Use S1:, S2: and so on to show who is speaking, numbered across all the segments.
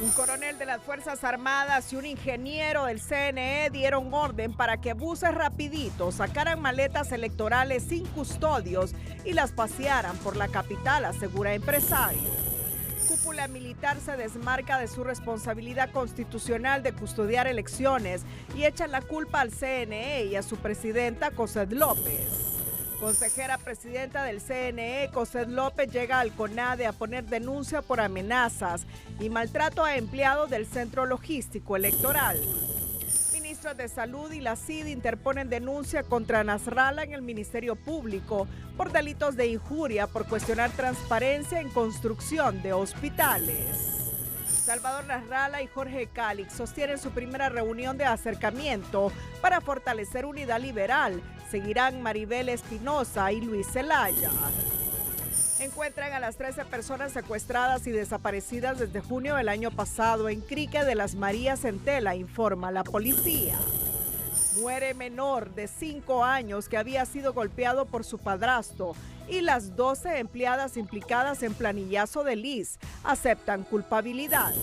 S1: Un coronel de las Fuerzas Armadas y un ingeniero del CNE dieron orden para que buses rapiditos sacaran maletas electorales sin custodios y las pasearan por la capital, asegura empresario. Cúpula militar se desmarca de su responsabilidad constitucional de custodiar elecciones y echan la culpa al CNE y a su presidenta, Cossette López. Consejera presidenta del CNE, Cossette López, llega al CONADE a poner denuncia por amenazas y maltrato a empleados del Centro Logístico Electoral. Ministros de Salud y la CID interponen denuncia contra Nasrallah en el Ministerio Público por delitos de injuria por cuestionar transparencia en construcción de hospitales. Salvador Nasrallah y Jorge Calix sostienen su primera reunión de acercamiento para fortalecer unidad liberal. Seguirán Maribel Espinosa y Luis Zelaya. Encuentran a las 13 personas secuestradas y desaparecidas desde junio del año pasado en Crique de las Marías en Tela, informa la policía. Muere menor de 5 años que había sido golpeado por su padrastro y las 12 empleadas implicadas en planillazo de Lis aceptan culpabilidad.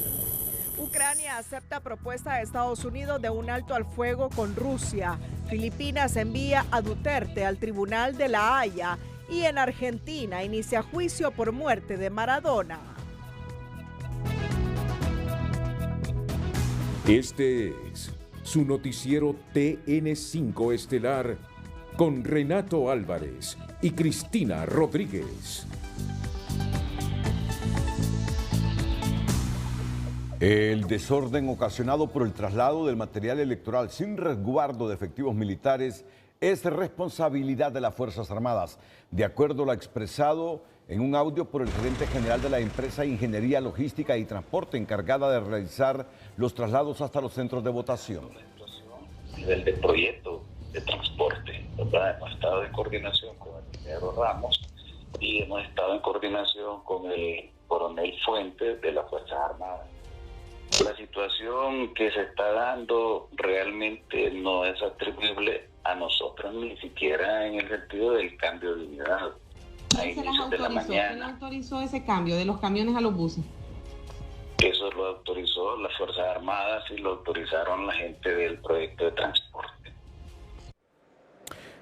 S1: Ucrania acepta propuesta de Estados Unidos de un alto al fuego con Rusia. Filipinas envía a Duterte al Tribunal de La Haya y en Argentina inicia juicio por muerte de Maradona.
S2: Este es su noticiero TN5 Estelar con Renato Álvarez y Cristina Rodríguez.
S3: El desorden ocasionado por el traslado del material electoral sin resguardo de efectivos militares es responsabilidad de las Fuerzas Armadas, de acuerdo a lo expresado en un audio por el gerente general de la empresa Ingeniería Logística y Transporte encargada de realizar los traslados hasta los centros de votación.
S4: A nivel de proyecto de transporte, ¿verdad? Hemos estado en coordinación con el ingeniero Ramos y hemos estado en coordinación con el coronel Fuentes de las Fuerzas Armadas. La situación que se está dando realmente no es atribuible a nosotros, ni siquiera en el sentido del cambio de unidad. A inicios de la mañana.
S5: ¿Quién autorizó ese cambio de los camiones a los buses?
S4: Eso lo autorizó las Fuerzas Armadas y lo autorizaron la gente del proyecto de transporte.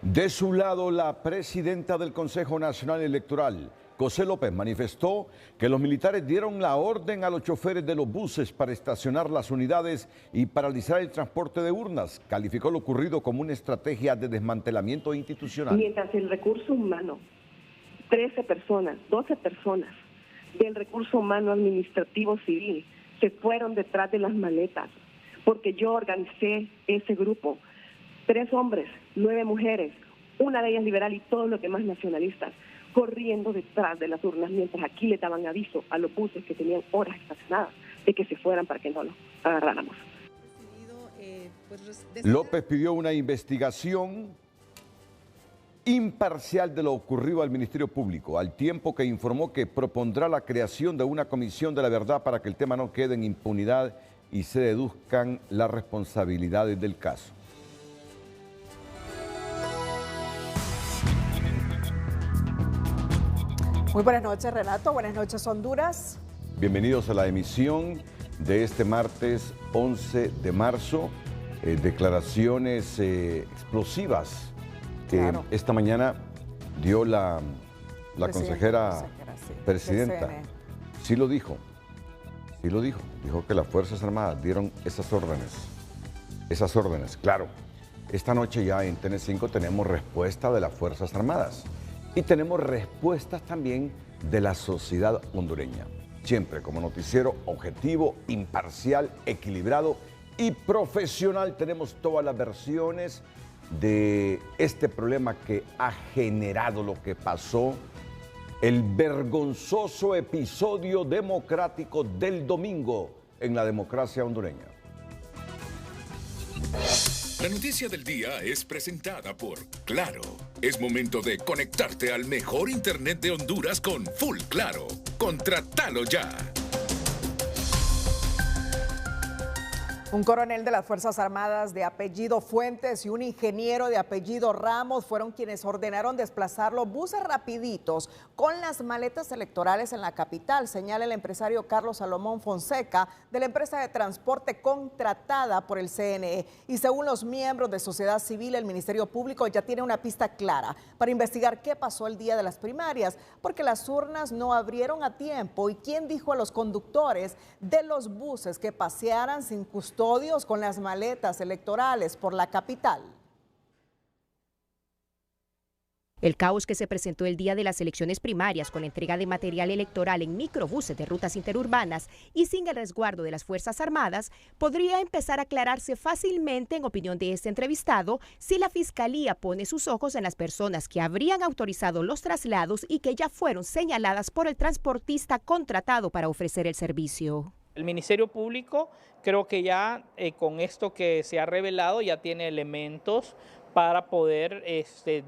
S3: De su lado, la presidenta del Consejo Nacional Electoral, Cossette López, manifestó que los militares dieron la orden a los choferes de los buses para estacionar las unidades y paralizar el transporte de urnas. Calificó lo ocurrido como una estrategia de desmantelamiento institucional.
S6: Mientras el recurso humano, 13 personas, 12 personas del recurso humano administrativo civil se fueron detrás de las maletas, porque yo organicé ese grupo, 3 hombres, 9 mujeres, una de ellas liberal y todos los demás nacionalistas, corriendo detrás de las urnas, mientras aquí le daban aviso a los buses que tenían horas estacionadas de que se fueran para que no los agarráramos.
S3: López pidió una investigación imparcial de lo ocurrido al Ministerio Público, al tiempo que informó que propondrá la creación de una comisión de la verdad para que el tema no quede en impunidad y se deduzcan las responsabilidades del caso.
S1: Muy buenas noches, Renato. Buenas noches, Honduras.
S3: Bienvenidos a la emisión de este martes 11 de marzo. Declaraciones explosivas que esta mañana dio la consejera presidenta. Sí lo dijo. Dijo que las Fuerzas Armadas dieron esas órdenes. Claro, esta noche ya en TN5 tenemos respuesta de las Fuerzas Armadas. Y tenemos respuestas también de la sociedad hondureña. Siempre como noticiero objetivo, imparcial, equilibrado y profesional tenemos todas las versiones de este problema que ha generado lo que pasó, el vergonzoso episodio democrático del domingo en la democracia hondureña.
S2: La noticia del día es presentada por Claro. Es momento de conectarte al mejor internet de Honduras con Full Claro. Contratalo ya.
S1: Un coronel de las Fuerzas Armadas de apellido Fuentes y un ingeniero de apellido Ramos fueron quienes ordenaron desplazar los buses rapiditos con las maletas electorales en la capital, señala el empresario Carlos Salomón Fonseca de la empresa de transporte contratada por el CNE. Y según los miembros de sociedad civil, el Ministerio Público ya tiene una pista clara para investigar qué pasó el día de las primarias, porque las urnas no abrieron a tiempo y quién dijo a los conductores de los buses que pasearan sin custodios con las maletas electorales por la capital.
S7: El caos que se presentó el día de las elecciones primarias con entrega de material electoral en microbuses de rutas interurbanas y sin el resguardo de las Fuerzas Armadas podría empezar a aclararse fácilmente, en opinión de este entrevistado, si la Fiscalía pone sus ojos en las personas que habrían autorizado los traslados y que ya fueron señaladas por el transportista contratado para ofrecer el servicio.
S8: El Ministerio Público creo que ya con esto que se ha revelado ya tiene elementos para poder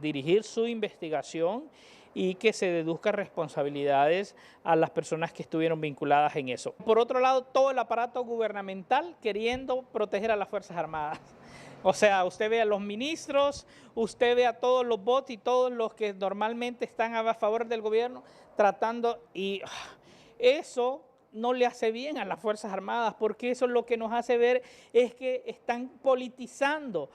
S8: dirigir su investigación y que se deduzcan responsabilidades a las personas que estuvieron vinculadas en eso. Por otro lado, todo el aparato gubernamental queriendo proteger a las Fuerzas Armadas. O sea, usted ve a los ministros, usted ve a todos los bots y todos los que normalmente están a favor del gobierno tratando, y eso no le hace bien a las Fuerzas Armadas, porque eso lo que nos hace ver es que están politizando.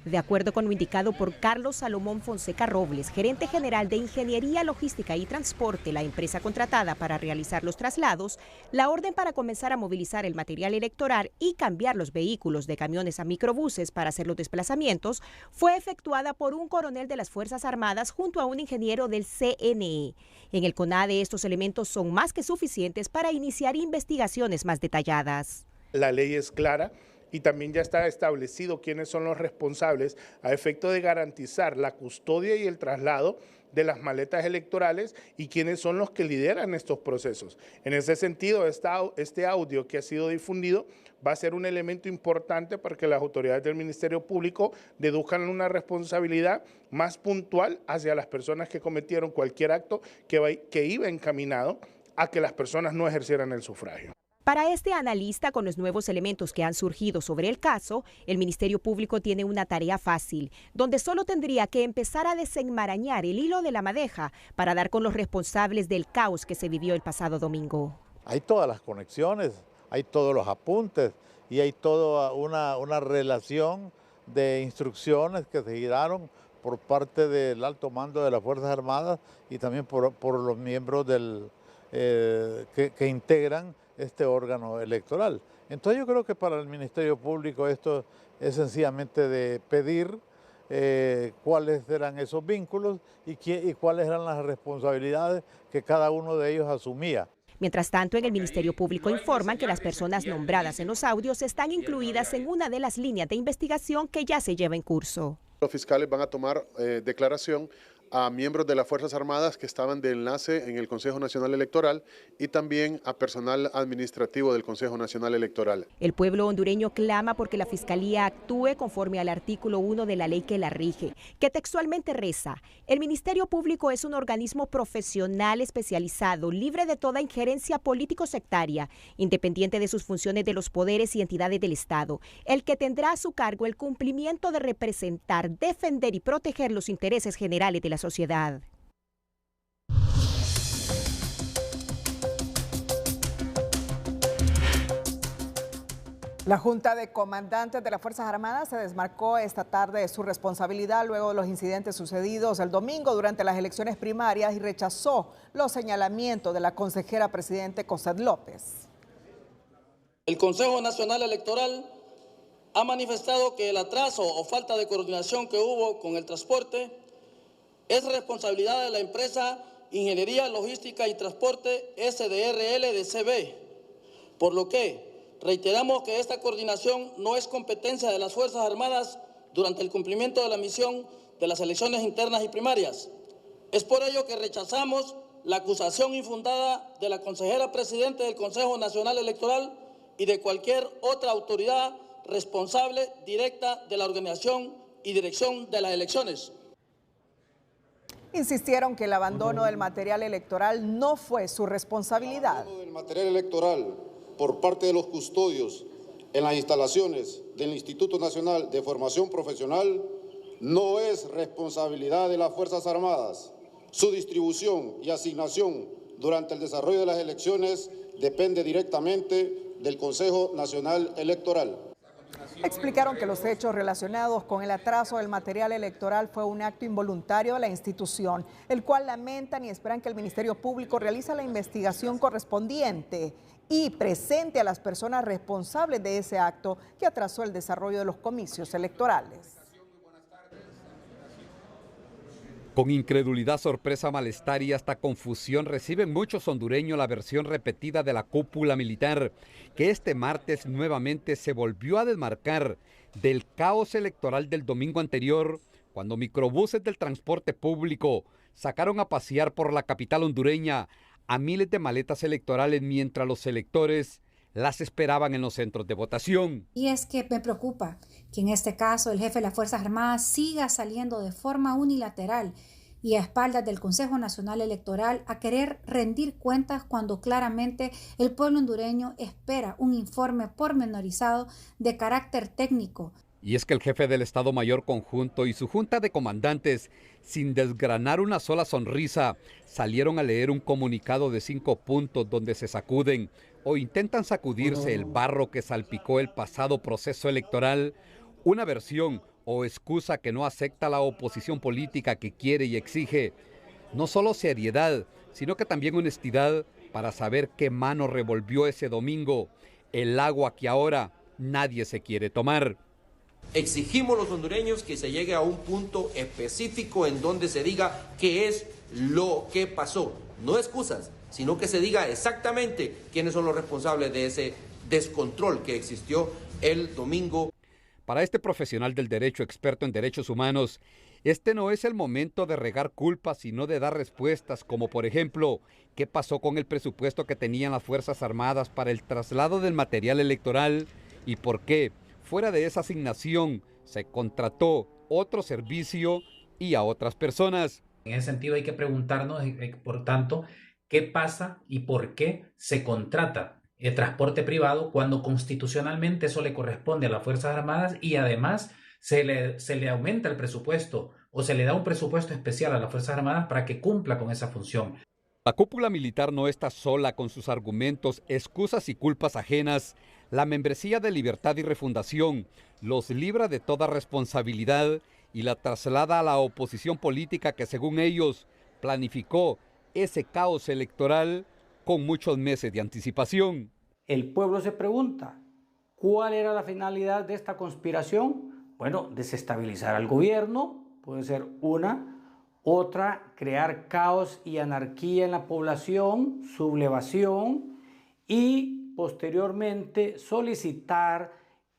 S7: De acuerdo con lo indicado por Carlos Salomón Fonseca Robles, gerente general de Ingeniería, Logística y Transporte, la empresa contratada para realizar los traslados, la orden para comenzar a movilizar el material electoral y cambiar los vehículos de camiones a microbuses para hacer los desplazamientos fue efectuada por un coronel de las Fuerzas Armadas junto a un ingeniero del CNE. En el CONADE, estos elementos son más que suficientes para iniciar investigaciones más detalladas.
S9: La ley es clara y también ya está establecido quiénes son los responsables a efecto de garantizar la custodia y el traslado de las maletas electorales y quiénes son los que lideran estos procesos. En ese sentido, este audio que ha sido difundido va a ser un elemento importante para que las autoridades del Ministerio Público deduzcan una responsabilidad más puntual hacia las personas que cometieron cualquier acto que iba encaminado a que las personas no ejercieran el sufragio.
S7: Para este analista, con los nuevos elementos que han surgido sobre el caso, el Ministerio Público tiene una tarea fácil, donde solo tendría que empezar a desenmarañar el hilo de la madeja para dar con los responsables del caos que se vivió el pasado domingo.
S10: Hay todas las conexiones, hay todos los apuntes y hay toda una relación de instrucciones que se giraron por parte del alto mando de las Fuerzas Armadas y también por los miembros que integran este órgano electoral. Entonces yo creo que para el Ministerio Público esto es sencillamente de pedir cuáles eran esos vínculos y cuáles eran las responsabilidades que cada uno de ellos asumía.
S7: Mientras tanto, en el Ministerio Público informan que las personas nombradas en los audios están incluidas en una de las líneas de investigación que ya se lleva en curso.
S11: Los fiscales van a tomar declaración a miembros de las Fuerzas Armadas que estaban de enlace en el Consejo Nacional Electoral y también a personal administrativo del Consejo Nacional Electoral.
S7: El pueblo hondureño clama porque la Fiscalía actúe conforme al artículo 1 de la ley que la rige, que textualmente reza: el Ministerio Público es un organismo profesional especializado, libre de toda injerencia político-sectaria, independiente de sus funciones de los poderes y entidades del Estado, el que tendrá a su cargo el cumplimiento de representar, defender y proteger los intereses generales de la sociedad.
S1: La Junta de Comandantes de las Fuerzas Armadas se desmarcó esta tarde de su responsabilidad luego de los incidentes sucedidos el domingo durante las elecciones primarias y rechazó los señalamientos de la consejera presidente Cosette López.
S12: El Consejo Nacional Electoral ha manifestado que el atraso o falta de coordinación que hubo con el transporte es responsabilidad de la empresa Ingeniería, Logística y Transporte SDRL de CB, por lo que reiteramos que esta coordinación no es competencia de las Fuerzas Armadas durante el cumplimiento de la misión de las elecciones internas y primarias. Es por ello que rechazamos la acusación infundada de la consejera presidente del Consejo Nacional Electoral y de cualquier otra autoridad responsable directa de la organización y dirección de las elecciones.
S1: Insistieron que el abandono del material electoral no fue su responsabilidad.
S13: El abandono del material electoral por parte de los custodios en las instalaciones del Instituto Nacional de Formación Profesional no es responsabilidad de las Fuerzas Armadas. Su distribución y asignación durante el desarrollo de las elecciones depende directamente del Consejo Nacional Electoral.
S1: Explicaron que los hechos relacionados con el atraso del material electoral fue un acto involuntario de la institución, el cual lamentan y esperan que el Ministerio Público realice la investigación correspondiente y presente a las personas responsables de ese acto que atrasó el desarrollo de los comicios electorales.
S14: Con incredulidad, sorpresa, malestar y hasta confusión reciben muchos hondureños la versión repetida de la cúpula militar, que este martes nuevamente se volvió a desmarcar del caos electoral del domingo anterior, cuando microbuses del transporte público sacaron a pasear por la capital hondureña a miles de maletas electorales mientras los electores las esperaban en los centros de votación.
S15: Y es que me preocupa que en este caso el jefe de las Fuerzas Armadas siga saliendo de forma unilateral y a espaldas del Consejo Nacional Electoral a querer rendir cuentas cuando claramente el pueblo hondureño espera un informe pormenorizado de carácter técnico.
S14: Y es que el jefe del Estado Mayor Conjunto y su junta de comandantes, sin desgranar una sola sonrisa, salieron a leer un comunicado de 5 puntos donde se sacuden o intentan sacudirse el barro que salpicó el pasado proceso electoral, una versión o excusa que no acepta la oposición política que quiere y exige no solo seriedad, sino que también honestidad para saber qué mano revolvió ese domingo el agua que ahora nadie se quiere tomar.
S16: Exigimos los hondureños que se llegue a un punto específico en donde se diga qué es lo que pasó, no excusas, sino que se diga exactamente quiénes son los responsables de ese descontrol que existió el domingo.
S14: Para este profesional del derecho, experto en derechos humanos, este no es el momento de regar culpas, sino de dar respuestas, como por ejemplo, ¿qué pasó con el presupuesto que tenían las Fuerzas Armadas para el traslado del material electoral? ¿Y por qué, fuera de esa asignación, se contrató otro servicio y a otras personas?
S17: En ese sentido hay que preguntarnos, por tanto, ¿qué pasa y por qué se contrata el transporte privado cuando constitucionalmente eso le corresponde a las Fuerzas Armadas y además se le aumenta el presupuesto o se le da un presupuesto especial a las Fuerzas Armadas para que cumpla con esa función?
S14: La cúpula militar no está sola con sus argumentos, excusas y culpas ajenas. La membresía de Libertad y Refundación los libra de toda responsabilidad y la traslada a la oposición política que, según ellos, planificó ese caos electoral con muchos meses de anticipación.
S18: El pueblo se pregunta, ¿cuál era la finalidad de esta conspiración? Bueno, desestabilizar al gobierno, puede ser una. Otra, crear caos y anarquía en la población, sublevación y posteriormente solicitar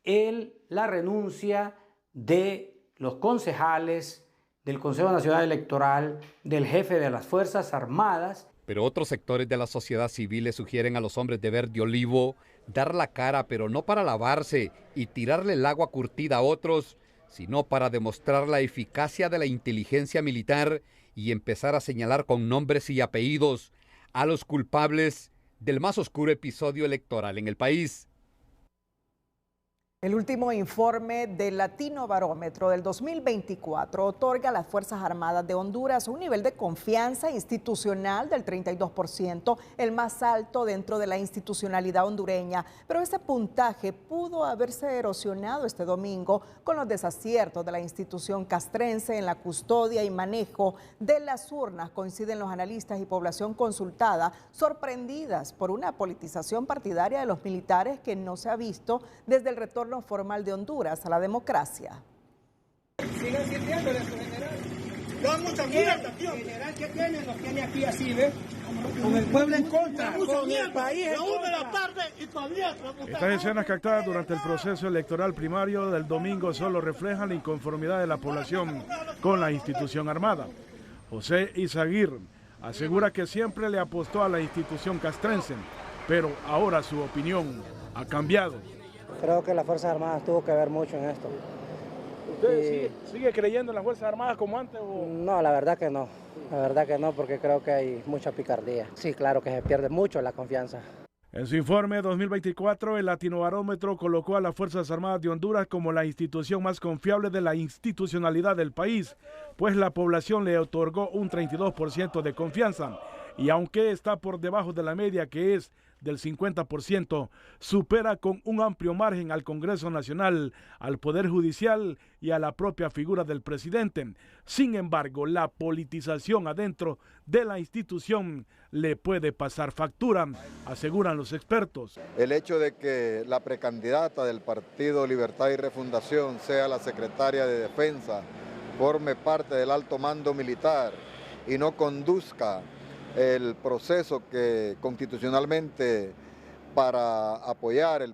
S18: la renuncia de los concejales, del Consejo Nacional Electoral, del jefe de las Fuerzas Armadas.
S14: Pero otros sectores de la sociedad civil le sugieren a los hombres de verde olivo dar la cara, pero no para lavarse y tirarle el agua curtida a otros, sino para demostrar la eficacia de la inteligencia militar y empezar a señalar con nombres y apellidos a los culpables del más oscuro episodio electoral en el país.
S1: El último informe del Latino Barómetro del 2024 otorga a las Fuerzas Armadas de Honduras un nivel de confianza institucional del 32%, el más alto dentro de la institucionalidad hondureña. Pero ese puntaje pudo haberse erosionado este domingo con los desaciertos de la institución castrense en la custodia y manejo de las urnas, coinciden los analistas y población consultada, sorprendidas por una politización partidaria de los militares que no se ha visto desde el retorno formal de Honduras a la democracia.
S19: Sigan sirviéndole a su general. Da mucha mierda, tío. General que tiene, nos tiene aquí así, ¿ves? Con el pueblo en contra, con el país en contra. La 1 de la tarde y todavía.
S20: Estas escenas captadas durante el proceso electoral primario del domingo solo reflejan la inconformidad de la población con la institución armada. José Izaguirre asegura que siempre le apostó a la institución castrense, pero ahora su opinión ha cambiado.
S21: Creo que las Fuerzas Armadas tuvo que ver mucho en esto.
S20: ¿Usted sigue creyendo en las Fuerzas Armadas como antes? O?
S21: No, la verdad que no, porque creo que hay mucha picardía. Sí, claro que se pierde mucho la confianza.
S20: En su informe 2024, el Latinobarómetro colocó a las Fuerzas Armadas de Honduras como la institución más confiable de la institucionalidad del país, pues la población le otorgó un 32% de confianza. Y aunque está por debajo de la media, que es del 50%, supera con un amplio margen al Congreso Nacional, al Poder Judicial y a la propia figura del presidente. Sin embargo, la politización adentro de la institución le puede pasar factura, aseguran los expertos.
S5: El hecho de que la precandidata del Partido Libertad y Refundación sea la secretaria de Defensa, forme parte del alto mando militar y no conduzca el proceso que constitucionalmente para apoyar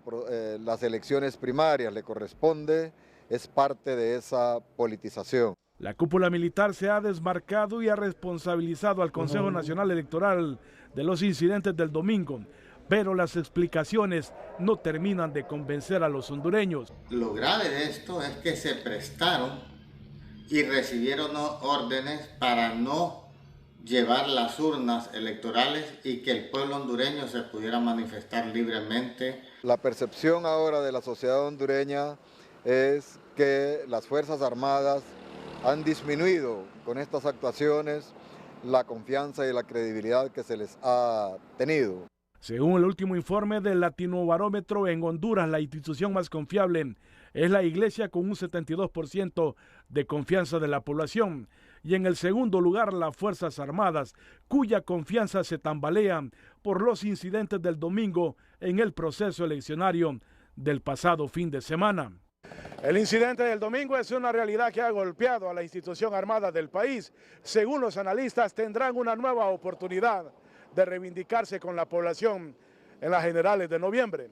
S5: las elecciones primarias le corresponde, es parte de esa politización.
S20: La cúpula militar se ha desmarcado y ha responsabilizado al Consejo Nacional Electoral de los incidentes del domingo, pero las explicaciones no terminan de convencer a los hondureños.
S22: Lo grave de esto es que se prestaron y recibieron órdenes para no llevar las urnas electorales y que el pueblo hondureño se pudiera manifestar libremente.
S5: La percepción ahora de la sociedad hondureña es que las Fuerzas Armadas han disminuido con estas actuaciones la confianza y la credibilidad que se les ha tenido.
S20: Según el último informe del Latinobarómetro, en Honduras la institución más confiable es la Iglesia con un 72% de confianza de la población. Y en el segundo lugar, las Fuerzas Armadas, cuya confianza se tambalea por los incidentes del domingo en el proceso eleccionario del pasado fin de semana. El incidente del domingo es una realidad que ha golpeado a la institución armada del país. Según los analistas, tendrán una nueva oportunidad de reivindicarse con la población en las generales de noviembre.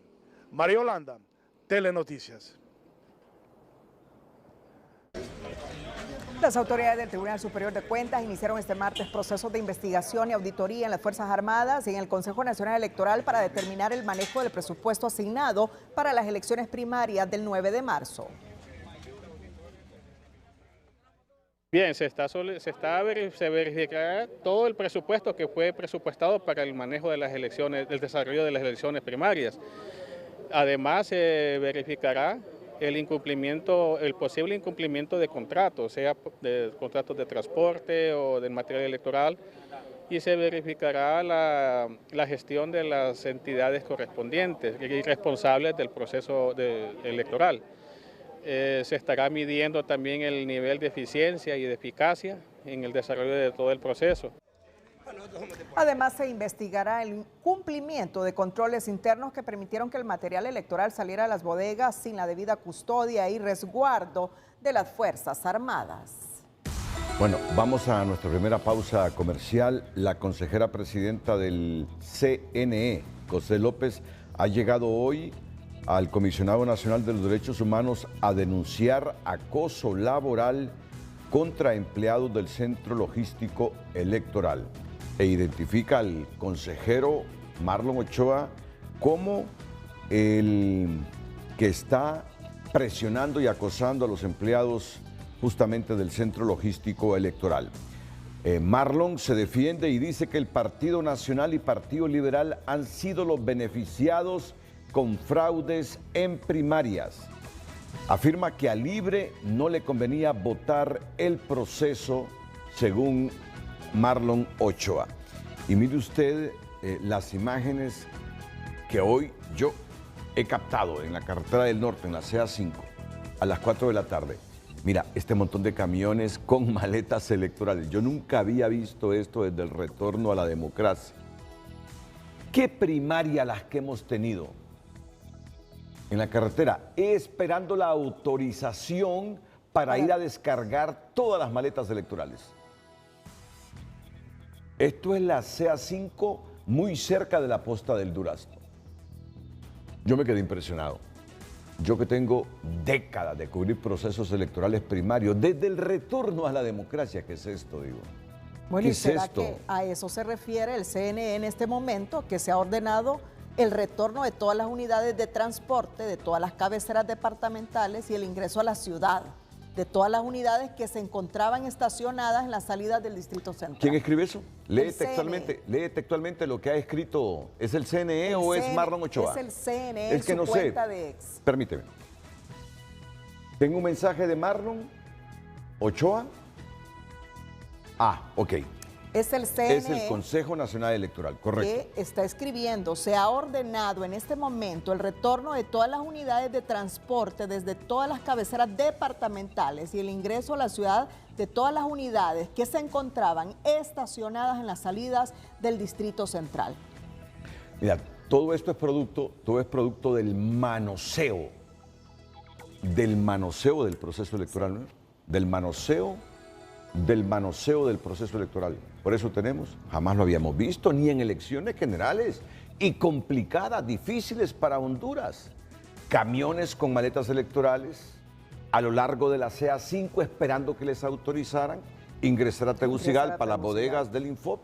S20: María Holanda, Telenoticias.
S1: Las autoridades del Tribunal Superior de Cuentas iniciaron este martes procesos de investigación y auditoría en las Fuerzas Armadas y en el Consejo Nacional Electoral para determinar el manejo del presupuesto asignado para las elecciones primarias del 9 de marzo.
S8: Bien, se verificará todo el presupuesto que fue presupuestado para el manejo de las elecciones, el desarrollo de las elecciones primarias. Además, se verificará el posible incumplimiento de contratos, sea de contratos de transporte o del material electoral, y se verificará la gestión de las entidades correspondientes y responsables del proceso electoral. Se estará midiendo también el nivel de eficiencia y de eficacia en el desarrollo de todo el proceso.
S1: Además, se investigará el cumplimiento de controles internos que permitieron que el material electoral saliera a las bodegas sin la debida custodia y resguardo de las Fuerzas Armadas.
S3: Bueno, vamos a nuestra primera pausa comercial. La consejera presidenta del CNE, José López, ha llegado hoy al Comisionado Nacional de los Derechos Humanos a denunciar acoso laboral contra empleados del Centro Logístico Electoral e identifica al consejero Marlon Ochoa como el que está presionando y acosando a los empleados justamente del Centro Logístico Electoral. Marlon se defiende y dice que el Partido Nacional y Partido Liberal han sido los beneficiados con fraudes en primarias. Afirma que a Libre no le convenía votar el proceso según Marlon Ochoa. Y mire usted las imágenes que hoy yo he captado en la carretera del norte, en la CA5, a las 4 de la tarde. Mira, este montón de camiones con maletas electorales. Yo nunca había visto esto desde el retorno a la democracia. ¿Qué primaria las que hemos tenido en la carretera? Esperando la autorización para ir a descargar todas las maletas electorales. Esto es la CA5, muy cerca de la posta del Durazno. Yo me quedé impresionado. Yo que tengo décadas de cubrir procesos electorales primarios, desde el retorno a la democracia, ¿qué es esto, digo?
S1: Bueno, ¿y será que a eso se refiere el CNE en este momento, que se ha ordenado el retorno de todas las unidades de transporte, de todas las cabeceras departamentales y el ingreso a la ciudad? de todas las unidades que se encontraban estacionadas en las salidas del Distrito Central.
S3: ¿Quién escribe eso? Lee
S1: CNE.
S3: textualmente lo que ha escrito. ¿Es el CNE o es Marlon Ochoa?
S1: Es el CNE,
S3: es que
S1: en su
S3: no
S1: cuenta
S3: sé.
S1: de ex.
S3: Permíteme. Tengo un mensaje de Marlon Ochoa. Ah, ok.
S1: Es el CNE.
S3: Es el Consejo Nacional Electoral, correcto.
S1: Que está escribiendo, se ha ordenado en este momento el retorno de todas las unidades de transporte desde todas las cabeceras departamentales y el ingreso a la ciudad de todas las unidades que se encontraban estacionadas en las salidas del Distrito Central.
S3: Mira, todo esto es producto del manoseo del proceso electoral, ¿no? Del manoseo del proceso electoral. Por eso jamás lo habíamos visto, ni en elecciones generales, y complicadas, difíciles para Honduras. Camiones con maletas electorales a lo largo de la CA5 esperando que les autorizaran ingresar a Tegucigalpa, a las bodegas del Infop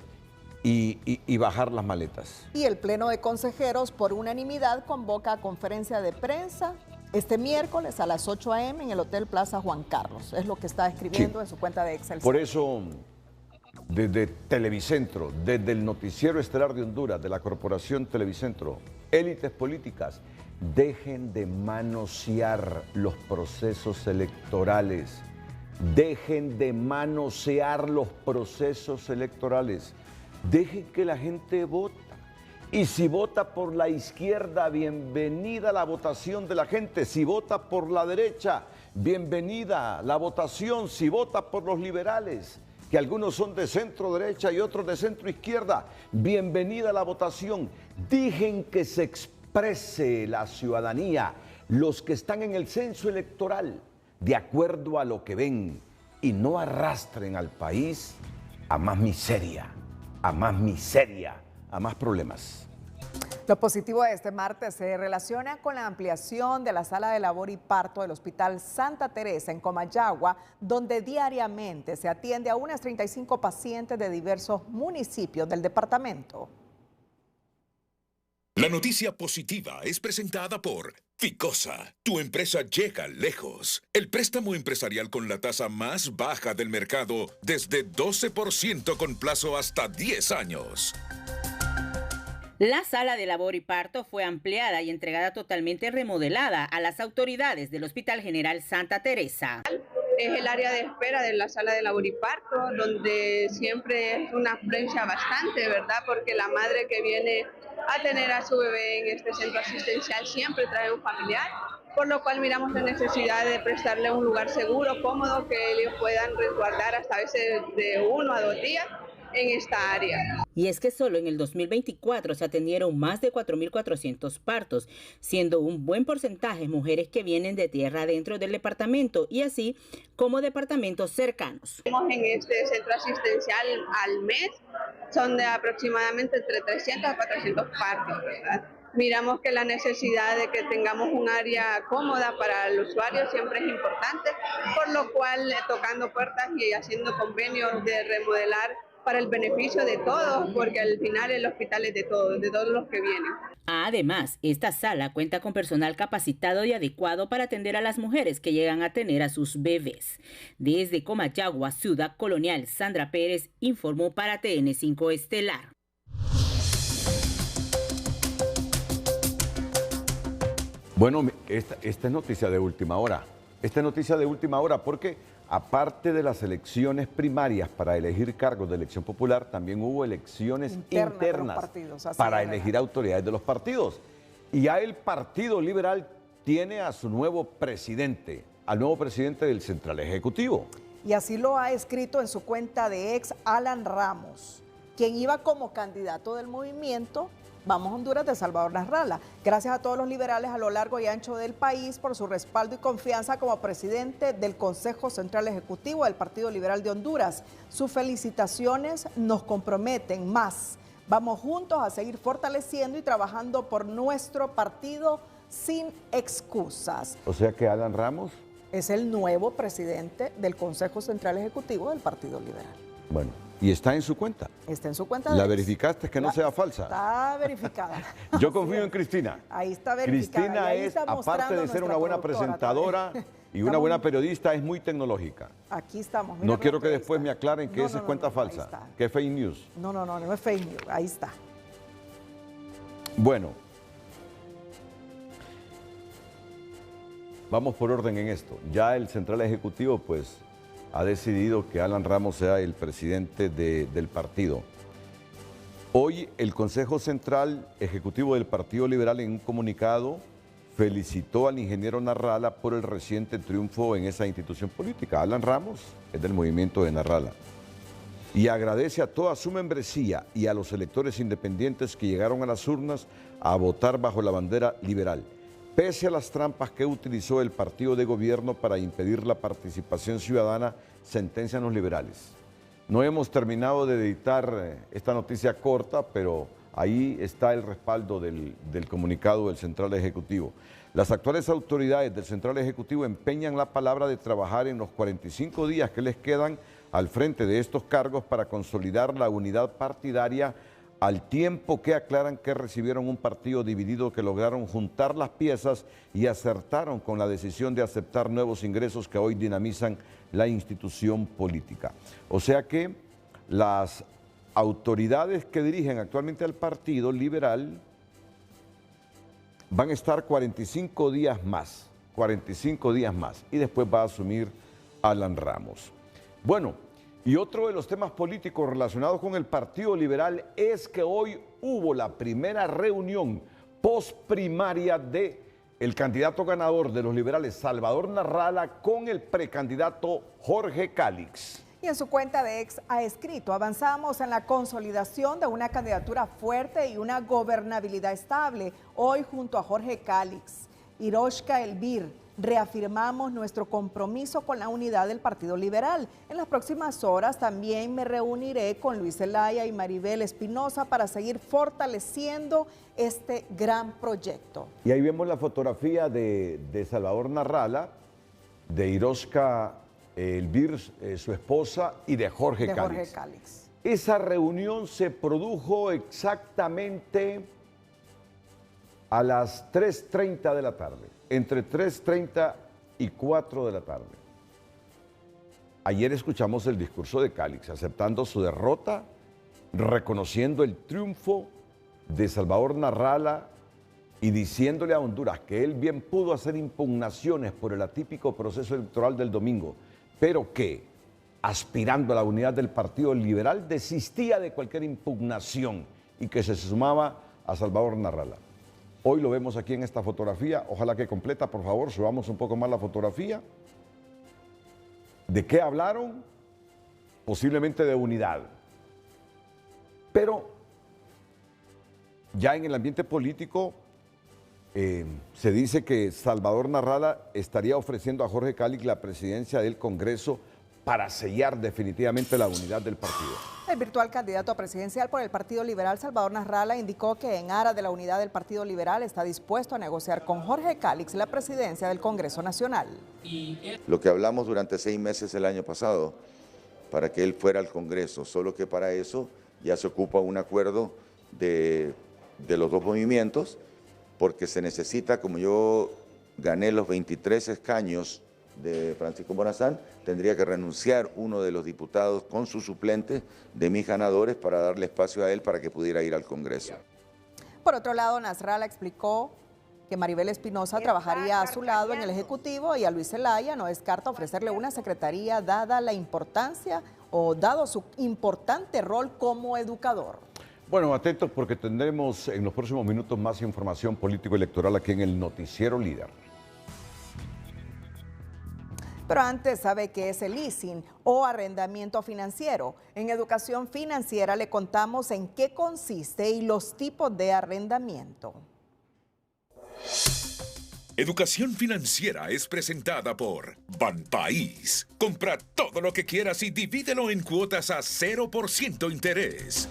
S3: y bajar las maletas.
S1: Y el Pleno de Consejeros, por unanimidad, convoca a conferencia de prensa este miércoles a las 8 a.m. en el Hotel Plaza Juan Carlos. Es lo que está escribiendo en su cuenta de Excel.
S3: Por eso, desde Televicentro, desde el Noticiero Estelar de Honduras, de la Corporación Televicentro, élites políticas, dejen de manosear los procesos electorales. Dejen de manosear los procesos electorales. Dejen que la gente vote. Y si vota por la izquierda, bienvenida la votación de la gente. Si vota por la derecha, bienvenida la votación. Si vota por los liberales, que algunos son de centro derecha y otros de centro izquierda, bienvenida la votación. Dejen que se exprese la ciudadanía, los que están en el censo electoral, de acuerdo a lo que ven, y no arrastren al país a más miseria, a más problemas.
S1: Lo positivo de este martes se relaciona con la ampliación de la sala de labor y parto del Hospital Santa Teresa en Comayagua, donde diariamente se atiende a unas 35 pacientes de diversos municipios del departamento.
S2: La noticia positiva es presentada por Ficosa. Tu empresa llega lejos. El préstamo empresarial con la tasa más baja del mercado, desde 12% con plazo hasta 10 años.
S4: La sala de labor y parto fue ampliada y entregada totalmente remodelada a las autoridades del Hospital General Santa Teresa.
S6: Es el área de espera de la sala de labor y parto, donde siempre es una afluencia bastante, ¿verdad? Porque la madre que viene a tener a su bebé en este centro asistencial siempre trae un familiar, por lo cual miramos la necesidad de prestarle un lugar seguro, cómodo, que ellos puedan resguardar hasta a veces de 1 a 2 días en esta área.
S4: Y es que solo en el 2024 se atendieron más de 4.400 partos, siendo un buen porcentaje mujeres que vienen de tierra adentro del departamento y así como departamentos cercanos.
S6: En este centro asistencial al mes son de aproximadamente entre 300 a 400 partos, ¿verdad? Miramos que la necesidad de que tengamos un área cómoda para el usuario siempre es importante, por lo cual tocando puertas y haciendo convenios de remodelar para el beneficio de todos, porque al final el hospital es de todos los que vienen.
S4: Además, esta sala cuenta con personal capacitado y adecuado para atender a las mujeres que llegan a tener a sus bebés. Desde Comayagua, Ciudad Colonial, Sandra Pérez informó para TN5 Estelar.
S3: Bueno, esta es noticia de última hora. Esta es noticia de última hora porque aparte de las elecciones primarias para elegir cargos de elección popular, también hubo elecciones internas para elegir autoridades de los partidos. Y ya el Partido Liberal tiene a su nuevo presidente, al nuevo presidente del Central Ejecutivo.
S1: Y así lo ha escrito en su cuenta de ex Alan Ramos, quien iba como candidato del movimiento Vamos Honduras de Salvador Nasralla. Gracias a todos los liberales a lo largo y ancho del país por su respaldo y confianza como presidente del Consejo Central Ejecutivo del Partido Liberal de Honduras. Sus felicitaciones nos comprometen más. Vamos juntos a seguir fortaleciendo y trabajando por nuestro partido sin excusas.
S3: O sea que Alan Ramos
S1: es el nuevo presidente del Consejo Central Ejecutivo del Partido Liberal.
S3: Bueno. Y está en su cuenta.
S1: Está en su cuenta.
S3: ¿La verificaste que no sea falsa?
S1: Está verificada.
S3: Yo confío en Cristina.
S1: Ahí está verificada.
S3: Cristina
S1: ahí
S3: es,
S1: está
S3: aparte de ser una buena presentadora y una buena periodista, es muy tecnológica.
S1: Aquí estamos.
S3: No quiero que después me aclaren que esa es cuenta falsa, que es fake news.
S1: No es fake news. Ahí está.
S3: Bueno. Vamos por orden en esto. Ya el Central Ejecutivo, pues, ha decidido que Alan Ramos sea el presidente del partido. Hoy el Consejo Central Ejecutivo del Partido Liberal, en un comunicado, felicitó al ingeniero Narrala por el reciente triunfo en esa institución política. Alan Ramos es del movimiento de Narrala. Y agradece a toda su membresía y a los electores independientes que llegaron a las urnas a votar bajo la bandera liberal, pese a las trampas que utilizó el partido de gobierno para impedir la participación ciudadana, sentencian los liberales. No hemos terminado de editar esta noticia corta, pero ahí está el respaldo del comunicado del Central Ejecutivo. Las actuales autoridades del Central Ejecutivo empeñan la palabra de trabajar en los 45 días que les quedan al frente de estos cargos para consolidar la unidad partidaria, al tiempo que aclaran que recibieron un partido dividido, que lograron juntar las piezas y acertaron con la decisión de aceptar nuevos ingresos que hoy dinamizan la institución política. O sea que las autoridades que dirigen actualmente al Partido Liberal van a estar 45 días más, y después va a asumir Alan Ramos. Bueno, y otro de los temas políticos relacionados con el Partido Liberal es que hoy hubo la primera reunión postprimaria de el candidato ganador de los liberales, Salvador Narrala, con el precandidato Jorge Cálix.
S1: Y en su cuenta de X ha escrito: avanzamos en la consolidación de una candidatura fuerte y una gobernabilidad estable. Hoy, junto a Jorge Cálix, Iroshka Elvir, reafirmamos nuestro compromiso con la unidad del Partido Liberal. En las próximas horas también me reuniré con Luis Zelaya y Maribel Espinosa para seguir fortaleciendo este gran proyecto.
S3: Y ahí vemos la fotografía de Salvador Narrala, de Iroshka Elvir, su esposa, y de Jorge Cálix. Esa reunión se produjo exactamente a las 3:30 de la tarde. Entre 3:30 y 4 de la tarde. Ayer escuchamos el discurso de Cálix, aceptando su derrota, reconociendo el triunfo de Salvador Narrala y diciéndole a Honduras que él bien pudo hacer impugnaciones por el atípico proceso electoral del domingo, pero que, aspirando a la unidad del Partido Liberal, desistía de cualquier impugnación y que se sumaba a Salvador Narrala. Hoy lo vemos aquí en esta fotografía, ojalá que completa, por favor, subamos un poco más la fotografía. ¿De qué hablaron? Posiblemente de unidad. Pero ya en el ambiente político se dice que Salvador Narrala estaría ofreciendo a Jorge Cálix la presidencia del Congreso para sellar definitivamente la unidad del partido.
S1: El virtual candidato presidencial por el Partido Liberal, Salvador Narrala, indicó que en aras de la unidad del Partido Liberal está dispuesto a negociar con Jorge Cálix la presidencia del Congreso Nacional.
S9: Lo que hablamos durante 6 meses el año pasado, para que él fuera al Congreso, solo que para eso ya se ocupa un acuerdo de los dos movimientos, porque se necesita, como yo gané los 23 escaños de Francisco Morazán, tendría que renunciar uno de los diputados con su suplente de mis ganadores para darle espacio a él para que pudiera ir al Congreso.
S1: Por otro lado, Narrala explicó que Maribel Espinosa trabajaría a su lado en el Ejecutivo y a Luis Zelaya no descarta ofrecerle una secretaría dada la importancia o dado su importante rol como educador.
S3: Bueno, atentos porque tendremos en los próximos minutos más información político-electoral aquí en el Noticiero Líder.
S1: Pero antes, ¿sabe qué es el leasing o arrendamiento financiero? En Educación Financiera le contamos en qué consiste y los tipos de arrendamiento.
S2: Educación Financiera es presentada por Banpaís. Compra todo lo que quieras y divídelo en cuotas a 0% interés.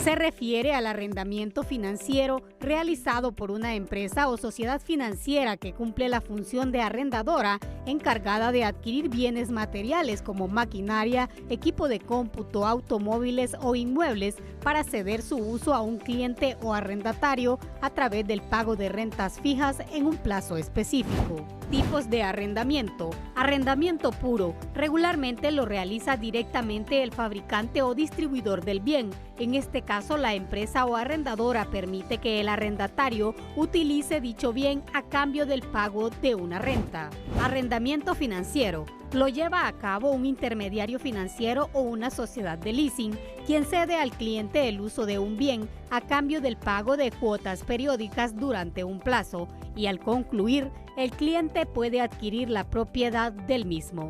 S10: Se refiere al arrendamiento financiero realizado por una empresa o sociedad financiera que cumple la función de arrendadora encargada de adquirir bienes materiales como maquinaria, equipo de cómputo, automóviles o inmuebles para ceder su uso a un cliente o arrendatario a través del pago de rentas fijas en un plazo específico. Tipos de arrendamiento. Arrendamiento puro. Regularmente lo realiza directamente el fabricante o distribuidor del bien. En este caso, la empresa o arrendadora permite que el arrendatario utilice dicho bien a cambio del pago de una renta. Arrendamiento financiero. Lo lleva a cabo un intermediario financiero o una sociedad de leasing, quien cede al cliente el uso de un bien a cambio del pago de cuotas periódicas durante un plazo, y al concluir, el cliente puede adquirir la propiedad del mismo.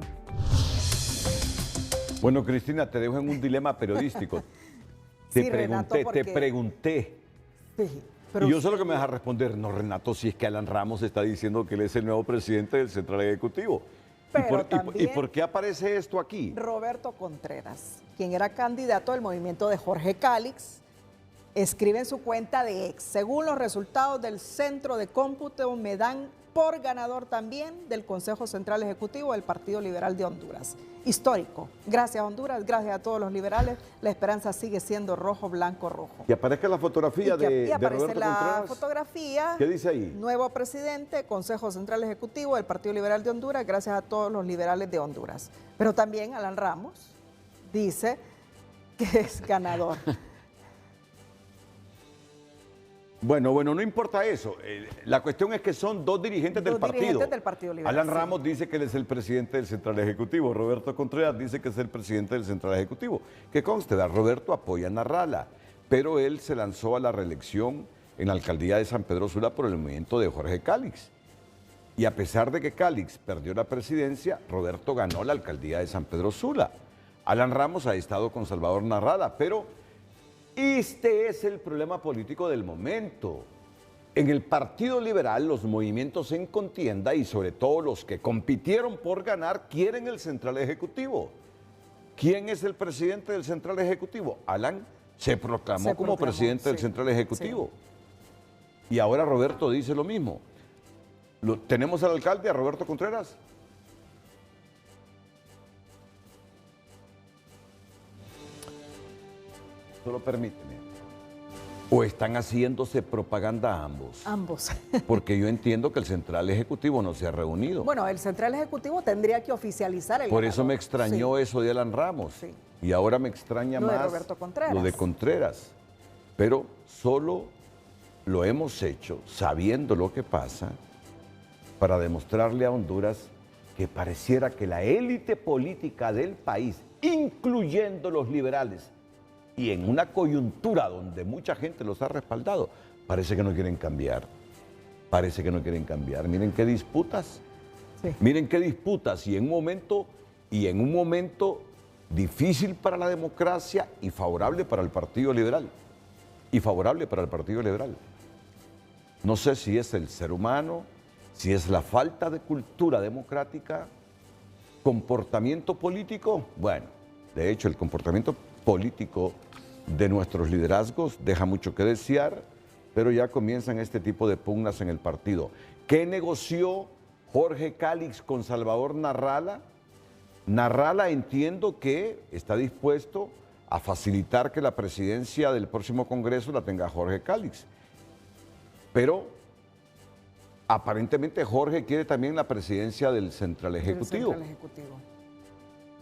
S3: Bueno, Cristina, te dejo en un dilema periodístico. Te pregunté. Sí, y yo sé lo que me vas a responder. No, Renato, si es que Alan Ramos está diciendo que él es el nuevo presidente del Central Ejecutivo. ¿Y por qué aparece esto aquí?
S1: Roberto Contreras, quien era candidato del movimiento de Jorge Calix, escribe en su cuenta de ex: según los resultados del Centro de Cómputo, me dan por ganador también del Consejo Central Ejecutivo del Partido Liberal de Honduras. Histórico. Gracias, Honduras, gracias a todos los liberales. La esperanza sigue siendo rojo, blanco, rojo.
S3: Y aparece la fotografía de Roberto Contreras.
S1: Fotografía.
S3: ¿Qué dice ahí?
S1: Nuevo presidente, Consejo Central Ejecutivo del Partido Liberal de Honduras, gracias a todos los liberales de Honduras. Pero también Alan Ramos dice que es ganador.
S3: Bueno, no importa eso. La cuestión es que son dos dirigentes del partido.
S1: Liberal.
S3: Alan Ramos dice que él es el presidente del Central Ejecutivo. Roberto Contreras dice que es el presidente del Central Ejecutivo. Que conste, Roberto apoya a Narrala, pero él se lanzó a la reelección en la alcaldía de San Pedro Sula por el movimiento de Jorge Calix. Y a pesar de que Calix perdió la presidencia, Roberto ganó la alcaldía de San Pedro Sula. Alan Ramos ha estado con Salvador Narrala, pero este es el problema político del momento. En el Partido Liberal, los movimientos en contienda y sobre todo los que compitieron por ganar quieren el Central Ejecutivo. ¿Quién es el presidente del Central Ejecutivo? Alan se proclamó como presidente del Central Ejecutivo. Sí. Y ahora Roberto dice lo mismo. ¿Tenemos al alcalde, a Roberto Contreras? Solo permíteme. ¿O están haciéndose propaganda ambos?
S1: Ambos.
S3: Porque yo entiendo que el Central Ejecutivo no se ha reunido.
S1: Bueno, el Central Ejecutivo tendría que oficializar el
S3: Por eso me extrañó eso de Alan Ramos. Sí. Y ahora me extraña
S1: lo
S3: más
S1: de Roberto Contreras.
S3: Lo de Contreras. Pero solo lo hemos hecho sabiendo lo que pasa para demostrarle a Honduras que pareciera que la élite política del país, incluyendo los liberales, y en una coyuntura donde mucha gente los ha respaldado, parece que no quieren cambiar. Parece que no quieren cambiar. Miren qué disputas. Sí. Miren qué disputas. Y en un momento difícil para la democracia y favorable para el Partido Liberal. No sé si es el ser humano, si es la falta de cultura democrática, comportamiento político. Bueno, de hecho, el comportamiento político de nuestros liderazgos deja mucho que desear, pero ya comienzan este tipo de pugnas en el partido. ¿Qué negoció Jorge Calix con Salvador Narrala? Narrala entiendo que está dispuesto a facilitar que la presidencia del próximo Congreso la tenga Jorge Calix, pero aparentemente Jorge quiere también la presidencia del Central Ejecutivo.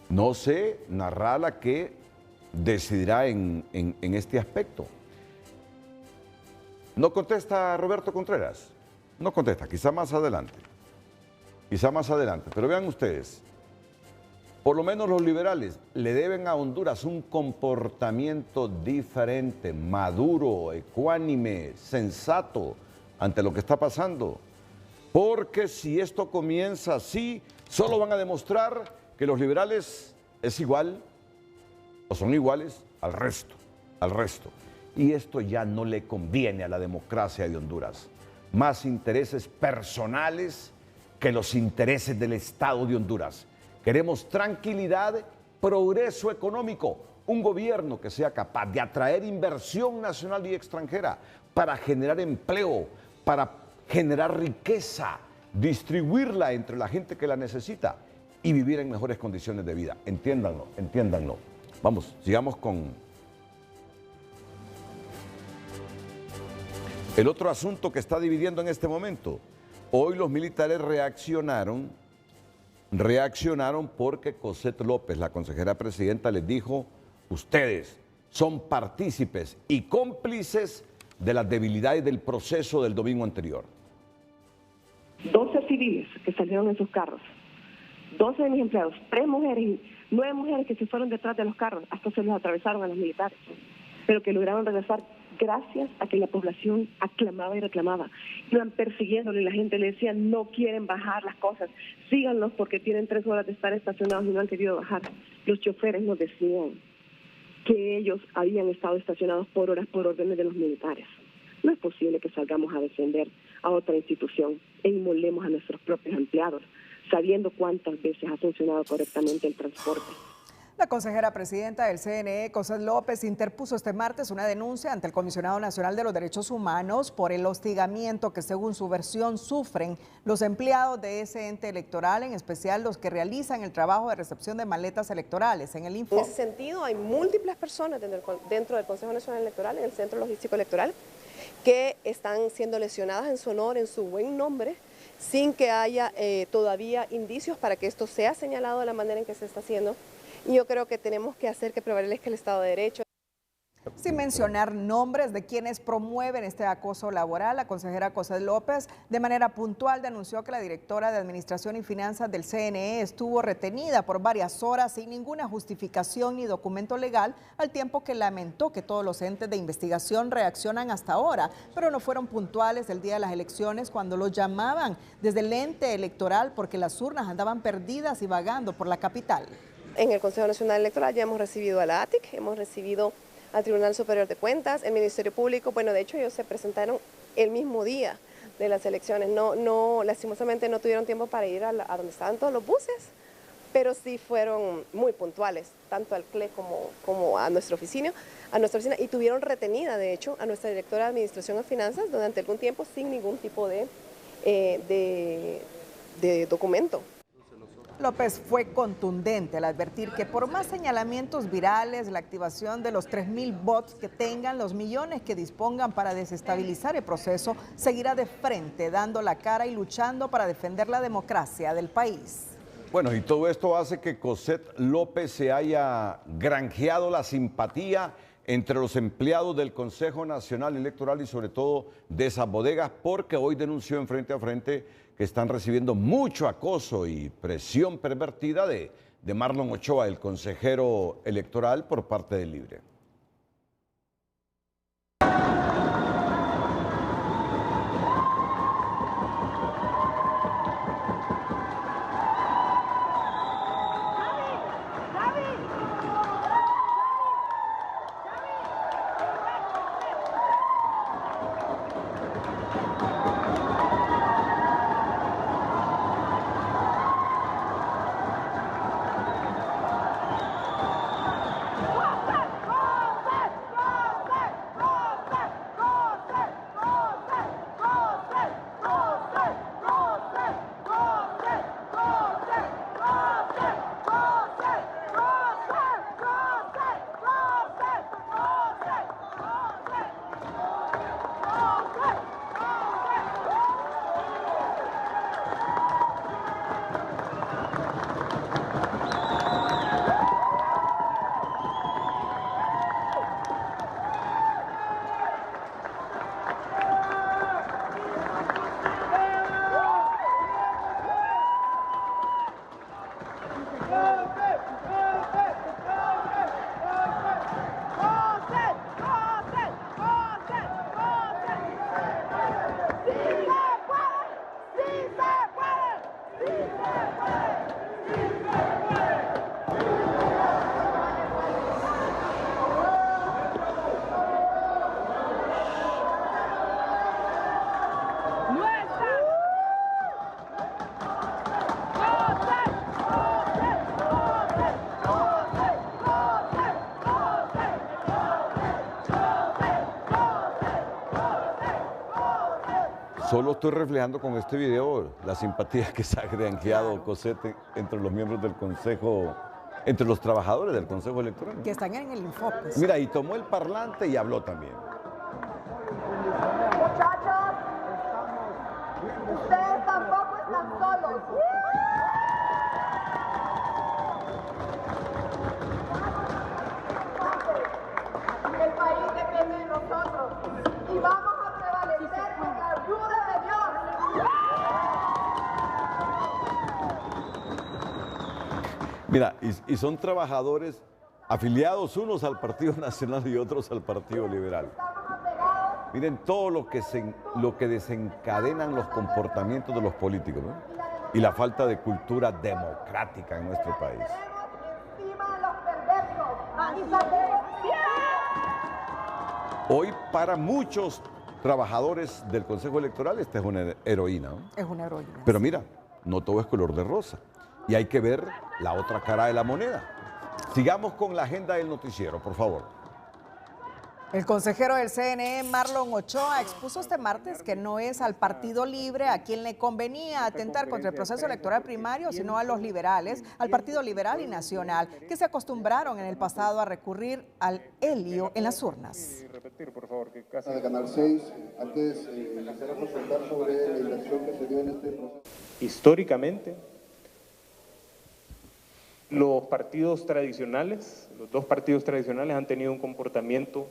S3: No sé, Narrala, qué decidirá en este aspecto. No contesta Roberto Contreras, no contesta, quizá más adelante, pero vean ustedes, por lo menos los liberales le deben a Honduras un comportamiento diferente, maduro, ecuánime, sensato ante lo que está pasando, porque si esto comienza así, solo van a demostrar que los liberales es igual o son iguales al resto. Y esto ya no le conviene a la democracia de Honduras. Más intereses personales que los intereses del Estado de Honduras. Queremos tranquilidad, progreso económico. un gobierno que sea capaz de atraer inversión nacional y extranjera para generar empleo, para generar riqueza, distribuirla entre la gente que la necesita y vivir en mejores condiciones de vida. Entiéndanlo, entiéndanlo. Vamos, sigamos con el otro asunto que está dividiendo en este momento. Hoy los militares reaccionaron porque Cosette López, la consejera presidenta, les dijo: ustedes son partícipes y cómplices de las debilidades del proceso del domingo anterior.
S7: 12 civiles que salieron en sus carros, 12 de mis empleados, 3 mujeres y 9 mujeres que se fueron detrás de los carros, hasta se los atravesaron a los militares, pero que lograron regresar gracias a que la población aclamaba y reclamaba. Iban persiguiéndolo y la gente le decía: no quieren bajar las cosas, síganlos porque tienen 3 horas de estar estacionados y no han querido bajar. Los choferes nos decían que ellos habían estado estacionados por horas por órdenes de los militares. No es posible que salgamos a defender a otra institución e inmolemos a nuestros propios empleados, sabiendo cuántas veces ha funcionado correctamente el transporte.
S1: La consejera presidenta del CNE, Cosette López, interpuso este martes una denuncia ante el Comisionado Nacional de los Derechos Humanos por el hostigamiento que, según su versión, sufren los empleados de ese ente electoral, en especial los que realizan el trabajo de recepción de maletas electorales en el Info.
S11: En ese sentido, hay múltiples personas dentro del Consejo Nacional Electoral, en el Centro Logístico Electoral, que están siendo lesionadas en su honor, en su buen nombre, sin que haya todavía indicios para que esto sea señalado de la manera en que se está haciendo. Y yo creo que tenemos que hacer que prevalezca el Estado de Derecho.
S1: Sin mencionar nombres de quienes promueven este acoso laboral, la consejera Cosette López de manera puntual denunció que la directora de Administración y Finanzas del CNE estuvo retenida por varias horas sin ninguna justificación ni documento legal, al tiempo que lamentó que todos los entes de investigación reaccionan hasta ahora, pero no fueron puntuales el día de las elecciones cuando los llamaban desde el ente electoral porque las urnas andaban perdidas y vagando por la capital.
S11: En el Consejo Nacional Electoral ya hemos recibido a la ATIC, hemos recibido al Tribunal Superior de Cuentas, el Ministerio Público. Bueno, de hecho ellos se presentaron el mismo día de las elecciones. Lastimosamente no tuvieron tiempo para ir a donde estaban todos los buses, pero sí fueron muy puntuales, tanto al CLE como a nuestra oficina, y tuvieron retenida, de hecho, a nuestra directora de Administración y Finanzas durante algún tiempo sin ningún tipo de documento.
S1: López fue contundente al advertir que por más señalamientos virales, la activación de los 3.000 bots que tengan, los millones que dispongan para desestabilizar el proceso, seguirá de frente, dando la cara y luchando para defender la democracia del país.
S3: Bueno, y todo esto hace que Cosette López se haya granjeado la simpatía entre los empleados del Consejo Nacional Electoral y sobre todo de esas bodegas, porque hoy denunció en Frente a Frente que están recibiendo mucho acoso y presión pervertida de Marlon Ochoa, el consejero electoral, por parte del Libre. Solo estoy reflejando con este video las simpatías que se ha granjeado Cosette entre los miembros del Consejo, entre los trabajadores del Consejo Electoral.
S1: Que están en el Infocus.
S3: Mira, y tomó el parlante y habló también.
S12: Muchachos, ustedes tampoco están solos. El país depende de nosotros y vamos a prevalecer con la ayuda de Dios.
S3: Mira, y son trabajadores afiliados unos al Partido Nacional y otros al Partido Liberal. Miren todo lo que desencadenan los comportamientos de los políticos, ¿no? Y la falta de cultura democrática en nuestro país. Hoy para muchos trabajadores del Consejo Electoral esta es una heroína, ¿no?
S1: Es una heroína.
S3: Pero mira, no todo es color de rosa y hay que ver la otra cara de la moneda. Sigamos con la agenda del noticiero, por favor.
S1: El consejero del CNE, Marlon Ochoa, expuso este martes que no es al Partido Libre a quien le convenía atentar contra el proceso electoral primario, sino a los liberales, al Partido Liberal y Nacional, que se acostumbraron en el pasado a recurrir al helio en las urnas.
S13: Repetir, por favor, que casi... de Canal 6, antes quisiera consultar sobre la inversión que se dio en este proceso. Históricamente, los partidos tradicionales, los dos partidos tradicionales han tenido un comportamiento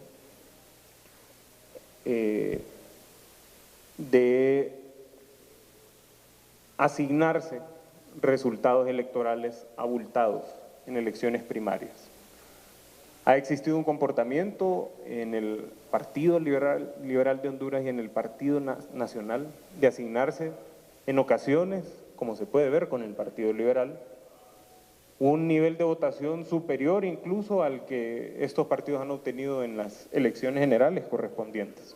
S13: de asignarse resultados electorales abultados en elecciones primarias. Ha existido un comportamiento en el Partido Liberal de Honduras y en el Partido Nacional de asignarse en ocasiones, como se puede ver con el Partido Liberal, un nivel de votación superior incluso al que estos partidos han obtenido en las elecciones generales correspondientes.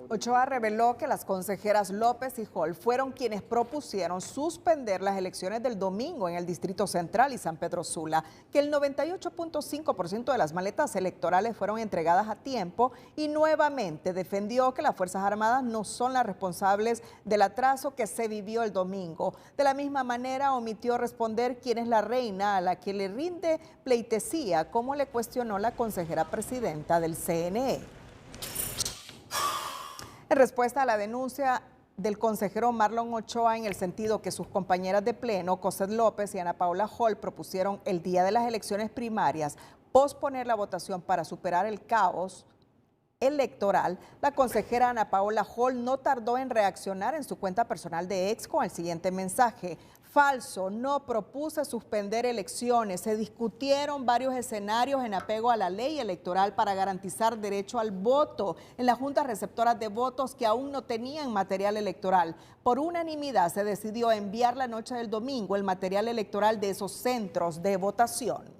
S1: Ochoa reveló que las consejeras López y Hall fueron quienes propusieron suspender las elecciones del domingo en el Distrito Central y San Pedro Sula, que el 98.5% de las maletas electorales fueron entregadas a tiempo y nuevamente defendió que las Fuerzas Armadas no son las responsables del atraso que se vivió el domingo. De la misma manera omitió responder quién es la reina a la que le rinde pleitesía, como le cuestionó la consejera presidenta del CNE. En respuesta a la denuncia del consejero Marlon Ochoa en el sentido que sus compañeras de pleno, Cosette López y Ana Paula Hall, propusieron el día de las elecciones primarias posponer la votación para superar el caos electoral, la consejera Ana Paula Hall no tardó en reaccionar en su cuenta personal de X con el siguiente mensaje: falso, no propuse suspender elecciones, se discutieron varios escenarios en apego a la ley electoral para garantizar derecho al voto en las juntas receptoras de votos que aún no tenían material electoral. Por unanimidad se decidió enviar la noche del domingo el material electoral de esos centros de votación.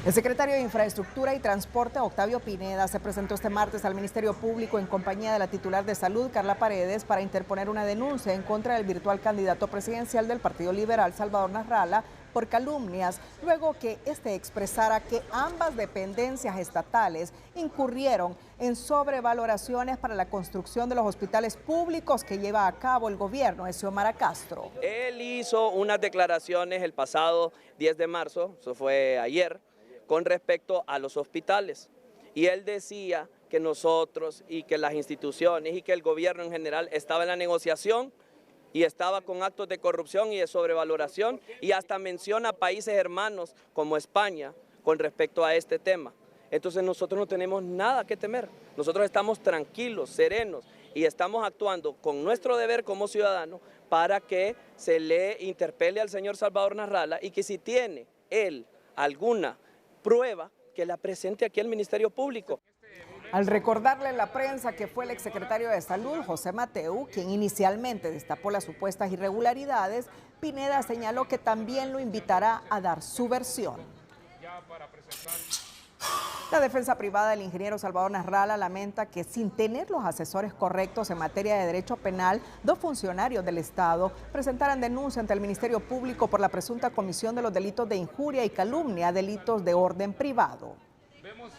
S1: El secretario de Infraestructura y Transporte, Octavio Pineda, se presentó este martes al Ministerio Público en compañía de la titular de Salud, Carla Paredes, para interponer una denuncia en contra del virtual candidato presidencial del Partido Liberal, Salvador Nasralla, por calumnias, luego que este expresara que ambas dependencias estatales incurrieron en sobrevaloraciones para la construcción de los hospitales públicos que lleva a cabo el gobierno de Xiomara Castro.
S23: Él hizo unas declaraciones el pasado 10 de marzo, eso fue ayer, con respecto a los hospitales. Y él decía que nosotros y que las instituciones y que el gobierno en general estaba en la negociación y estaba con actos de corrupción y de sobrevaloración, y hasta menciona países hermanos como España con respecto a este tema. Entonces nosotros no tenemos nada que temer, nosotros estamos tranquilos, serenos y estamos actuando con nuestro deber como ciudadanos para que se le interpele al señor Salvador Nasralla y que si tiene él alguna prueba, que la presente aquí al Ministerio Público.
S1: Al recordarle a la prensa que fue el exsecretario de Salud, José Mateu, quien inicialmente destapó las supuestas irregularidades, Pineda señaló que también lo invitará a dar su versión. La defensa privada del ingeniero Salvador Nasralla lamenta que sin tener los asesores correctos en materia de derecho penal, dos funcionarios del Estado presentaran denuncia ante el Ministerio Público por la presunta comisión de los delitos de injuria y calumnia, delitos de orden privado.
S24: Vemos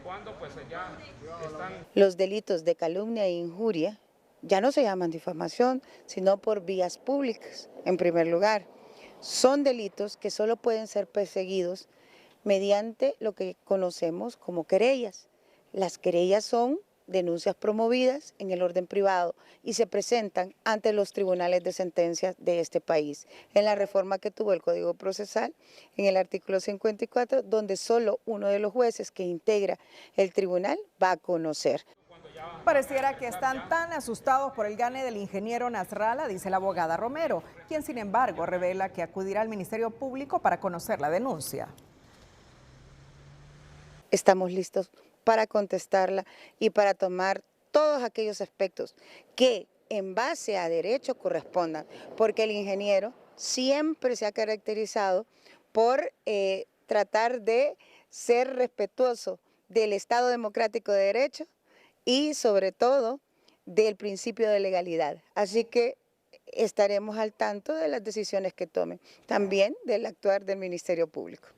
S15: cuando pues ya están...
S16: Los delitos de calumnia e injuria ya no se llaman difamación, sino por vías públicas, en primer lugar. Son delitos que solo pueden ser perseguidos mediante lo que conocemos como querellas. Las querellas son denuncias promovidas en el orden privado y se presentan ante los tribunales de sentencias de este país. En la reforma que tuvo el Código Procesal, en el artículo 54, donde solo uno de los jueces que integra el tribunal va a conocer.
S1: Pareciera que están tan asustados por el gane del ingeniero Nasrallah, dice la abogada Romero, quien sin embargo revela que acudirá al Ministerio Público para conocer la denuncia.
S16: Estamos listos para contestarla y para tomar todos aquellos aspectos que en base a derecho correspondan, porque el ingeniero siempre se ha caracterizado por tratar de ser respetuoso del Estado democrático de derecho y sobre todo del principio de legalidad. Así que estaremos al tanto de las decisiones que tomen, también del actuar del Ministerio Público.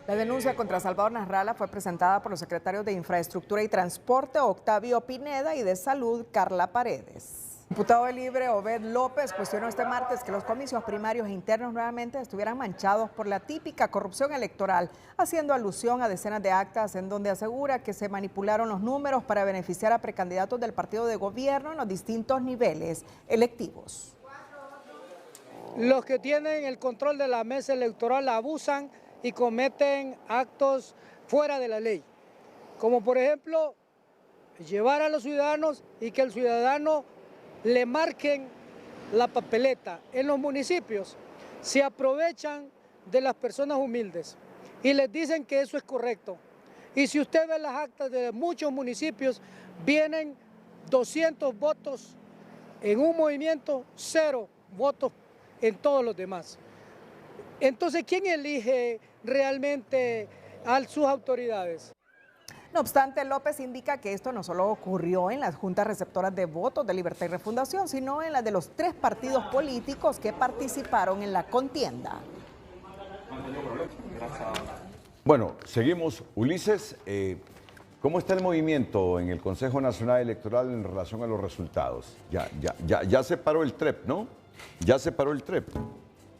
S1: La denuncia contra Salvador Nasrallah fue presentada por los secretarios de Infraestructura y Transporte, Octavio Pineda, y de Salud, Carla Paredes. El diputado de Libre, Obed López, cuestionó este martes que los comicios primarios e internos nuevamente estuvieran manchados por la típica corrupción electoral, haciendo alusión a decenas de actas en donde asegura que se manipularon los números para beneficiar a precandidatos del partido de gobierno en los distintos niveles electivos.
S17: Los que tienen el control de la mesa electoral abusan y cometen actos fuera de la ley, como por ejemplo llevar a los ciudadanos y que el ciudadano le marquen la papeleta. En los municipios se aprovechan de las personas humildes y les dicen que eso es correcto. Y si usted ve las actas de muchos municipios, vienen 200 votos en un movimiento, 0 votos en todos los demás. Entonces, ¿quién elige realmente a sus autoridades?
S1: No obstante, López indica que esto no solo ocurrió en las juntas receptoras de votos de Libertad y Refundación, sino en las de los 3 partidos políticos que participaron en la contienda.
S3: Bueno, seguimos. Ulises, ¿cómo está el movimiento en el Consejo Nacional Electoral en relación a los resultados? Ya se paró el TREP, ¿no? Ya se paró el TREP.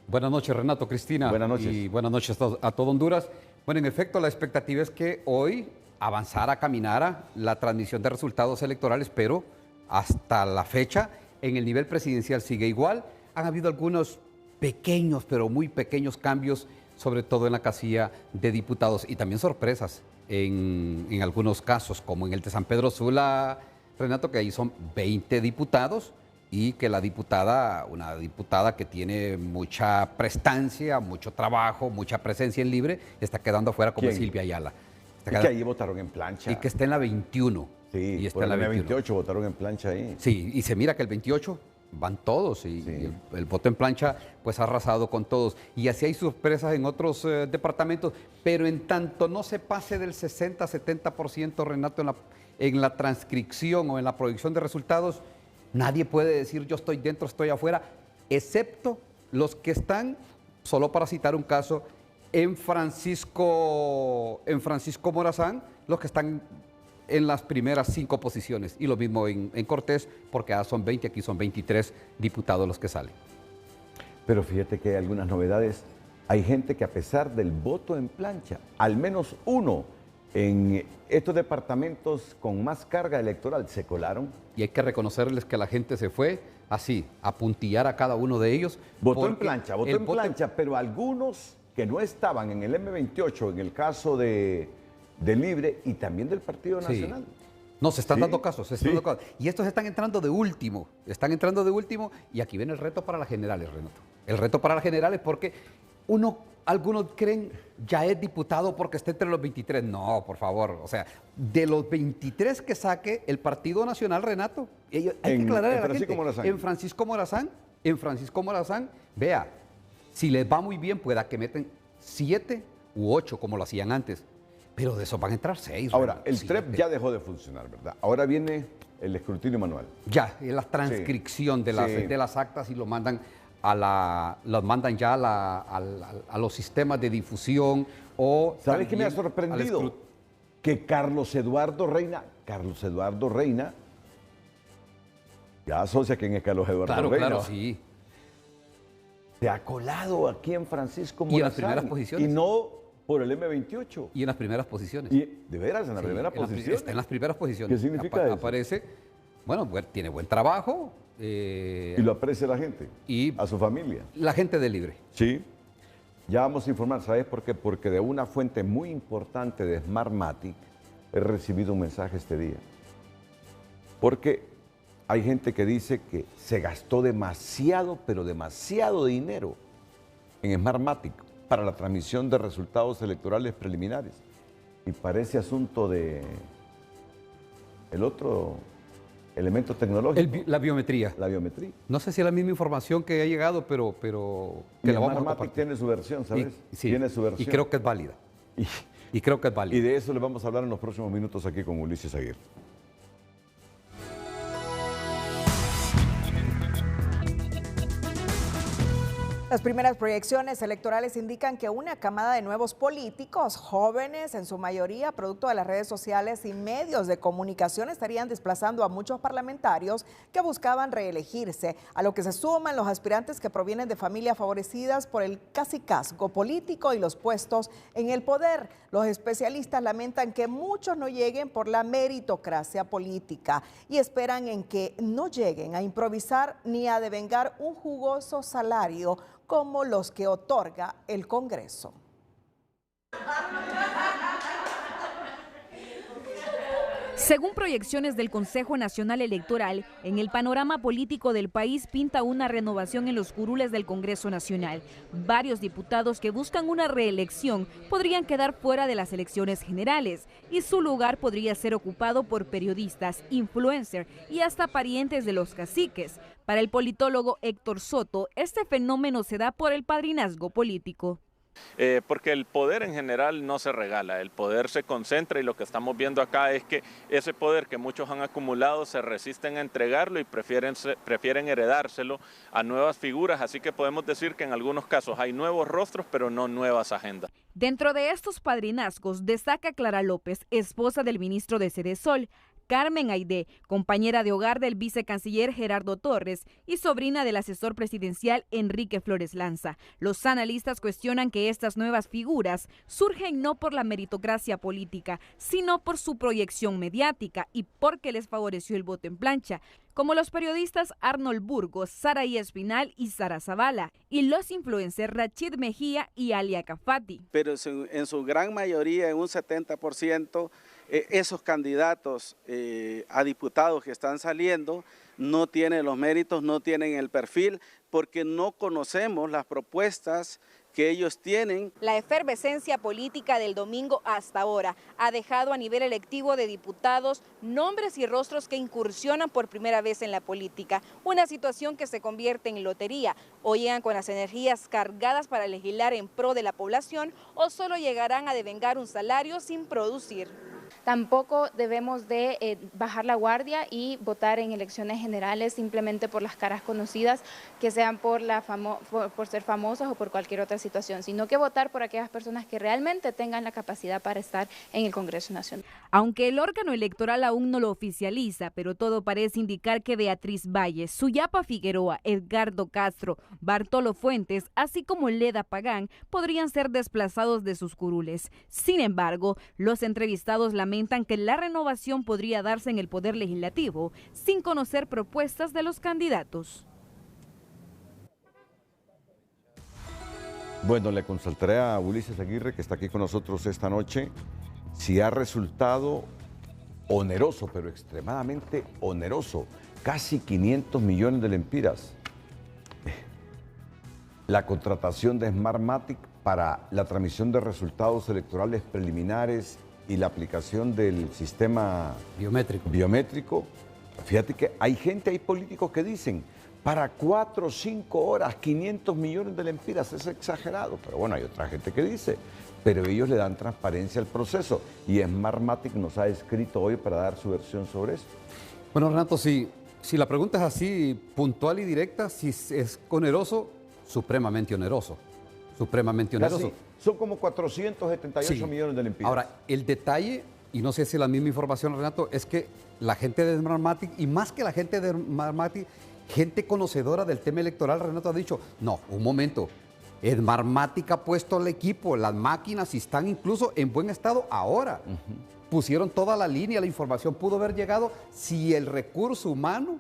S14: Buenas noches, Renato, Cristina.
S3: Buenas noches.
S14: Y buenas noches a todo Honduras. Bueno, en efecto, la expectativa es que hoy avanzara, caminara la transmisión de resultados electorales, pero hasta la fecha en el nivel presidencial sigue igual. Han habido algunos pequeños, pero muy pequeños cambios, sobre todo en la casilla de diputados y también sorpresas en algunos casos, como en el de San Pedro Sula, Renato, que ahí son 20 diputados y que la diputada, una diputada que tiene mucha prestancia, mucho trabajo, mucha presencia en Libre, está quedando afuera como Silvia Ayala.
S3: Y que ahí votaron en plancha.
S14: Y que está en la 21.
S3: Sí,
S14: y está en la
S3: 28 votaron en plancha ahí.
S14: Sí, y se mira que el 28 van todos y el voto en plancha pues ha arrasado con todos. Y así hay sorpresas en otros departamentos, pero en tanto no se pase del 60-70%, Renato, en la transcripción o en la proyección de resultados, nadie puede decir yo estoy dentro, estoy afuera, excepto los que están, solo para citar un caso, en Francisco Morazán, los que están en las primeras 5 posiciones. Y lo mismo en Cortés, porque son 20, aquí son 23 diputados los que salen.
S3: Pero fíjate que hay algunas novedades. Hay gente que a pesar del voto en plancha, al menos uno en estos departamentos con más carga electoral se colaron.
S14: Y hay que reconocerles que la gente se fue así, a puntillar a cada uno de ellos.
S3: Votó en plancha, pero algunos que no estaban en el M28, en el caso de Libre y también del Partido Nacional.
S14: No, se están dando casos, Y estos están entrando de último, y aquí viene el reto para las generales, Renato. El reto para las generales porque algunos creen ya es diputado porque está entre los 23. No, por favor, o sea, de los 23 que saque el Partido Nacional, Renato, hay que aclarar a la gente. En Francisco Morazán, vea, si les va muy bien, pueda que meten 7 u 8 como lo hacían antes. Pero de eso van a entrar 6.
S3: Ahora, el TREP ya dejó de funcionar, ¿verdad? Ahora viene el escrutinio manual.
S14: Ya, la transcripción de las actas y lo mandan a los sistemas de difusión o...
S3: ¿Sabes qué me ha sorprendido? que Carlos Eduardo Reina, ya asocia quién es Carlos Eduardo Reina.
S14: Claro, sí.
S3: Se ha colado aquí en Francisco
S14: Morazán. Y en las primeras posiciones.
S3: Y no por el M28.
S14: Y en las primeras posiciones.
S3: Y, ¿de veras? ¿En las primeras posiciones?
S14: Está en las primeras posiciones.
S3: ¿Qué significa eso?
S14: Aparece, bueno, tiene buen trabajo.
S3: Y lo aprecia la gente.
S14: Y
S3: a su familia.
S14: La gente de Libre.
S3: Sí. Ya vamos a informar, ¿sabes por qué? Porque de una fuente muy importante de Smartmatic he recibido un mensaje este día. Porque hay gente que dice que se gastó demasiado, pero demasiado dinero en Smartmatic para la transmisión de resultados electorales preliminares. Y para ese asunto de el otro elemento tecnológico.
S14: La biometría.
S3: La biometría.
S14: No sé si es la misma información que ha llegado, pero que la vamos a compartir.
S3: Tiene su versión, ¿sabes?
S14: Sí,
S3: tiene su versión.
S14: Y creo que es válida. Y creo que es válida.
S3: Y de eso le vamos a hablar en los próximos minutos aquí con Ulises Aguirre.
S1: Las primeras proyecciones electorales indican que una camada de nuevos políticos, jóvenes en su mayoría, producto de las redes sociales y medios de comunicación, estarían desplazando a muchos parlamentarios que buscaban reelegirse, a lo que se suman los aspirantes que provienen de familias favorecidas por el cacicazgo político y los puestos en el poder. Los especialistas lamentan que muchos no lleguen por la meritocracia política y esperan en que no lleguen a improvisar ni a devengar un jugoso salario como los que otorga el Congreso.
S18: Según proyecciones del Consejo Nacional Electoral, en el panorama político del país pinta una renovación en los curules del Congreso Nacional. Varios diputados que buscan una reelección podrían quedar fuera de las elecciones generales y su lugar podría ser ocupado por periodistas, influencers y hasta parientes de los caciques. Para el politólogo Héctor Soto, este fenómeno se da por el padrinazgo político.
S19: Porque el poder en general no se regala, el poder se concentra y lo que estamos viendo acá es que ese poder que muchos han acumulado se resisten a entregarlo y prefieren heredárselo a nuevas figuras, así que podemos decir que en algunos casos hay nuevos rostros pero no nuevas agendas.
S18: Dentro de estos padrinazgos destaca Clara López, esposa del ministro de Cedesol, Carmen Aidé, compañera de hogar del vicecanciller Gerardo Torres y sobrina del asesor presidencial Enrique Flores Lanza. Los analistas cuestionan que estas nuevas figuras surgen no por la meritocracia política, sino por su proyección mediática y porque les favoreció el voto en plancha, como los periodistas Arnold Burgos, Saraí Espinal y Sara Zavala, y los influencers Rachid Mejía y Alia Cafati.
S21: Pero en su gran mayoría, en un 70%, esos candidatos a diputados que están saliendo no tienen los méritos, no tienen el perfil, porque no conocemos las propuestas que ellos tienen.
S18: La efervescencia política del domingo hasta ahora ha dejado a nivel electivo de diputados nombres y rostros que incursionan por primera vez en la política, una situación que se convierte en lotería. O llegan con las energías cargadas para legislar en pro de la población o solo llegarán a devengar un salario sin producir.
S24: Tampoco debemos de bajar la guardia y votar en elecciones generales simplemente por las caras conocidas, que sean por ser famosas o por cualquier otra situación, sino que votar por aquellas personas que realmente tengan la capacidad para estar en el Congreso Nacional.
S18: Aunque el órgano electoral aún no lo oficializa, pero todo parece indicar que Beatriz Valle, Suyapa Figueroa, Edgardo Castro, Bartolo Fuentes, así como Leda Pagán, podrían ser desplazados de sus curules. Sin embargo, los entrevistados lamentan que la renovación podría darse en el Poder Legislativo sin conocer propuestas de los candidatos.
S3: Bueno, le consultaré a Ulises Aguirre, que está aquí con nosotros esta noche, si ha resultado oneroso, pero extremadamente oneroso, casi 500 millones de lempiras, la contratación de Smartmatic para la transmisión de resultados electorales preliminares y la aplicación del sistema biométrico. Fíjate que hay políticos que dicen, para 4 o 5 horas, 500 millones de lempiras, es exagerado. Pero bueno, hay otra gente que dice, pero ellos le dan transparencia al proceso. Y Smartmatic nos ha escrito hoy para dar su versión sobre eso.
S14: Bueno, Renato, si la pregunta es así, puntual y directa, si es oneroso, supremamente oneroso. Supremamente oneroso.
S3: Casi, son como 478 millones de lempiras.
S14: Ahora, el detalle y no sé si es la misma información, Renato, es que la gente de Smartmatic, y más que la gente de Smartmatic, gente conocedora del tema electoral, Renato, ha dicho, no, un momento, Smartmatic ha puesto el equipo, las máquinas están incluso en buen estado ahora. Pusieron toda la línea, la información pudo haber llegado si el recurso humano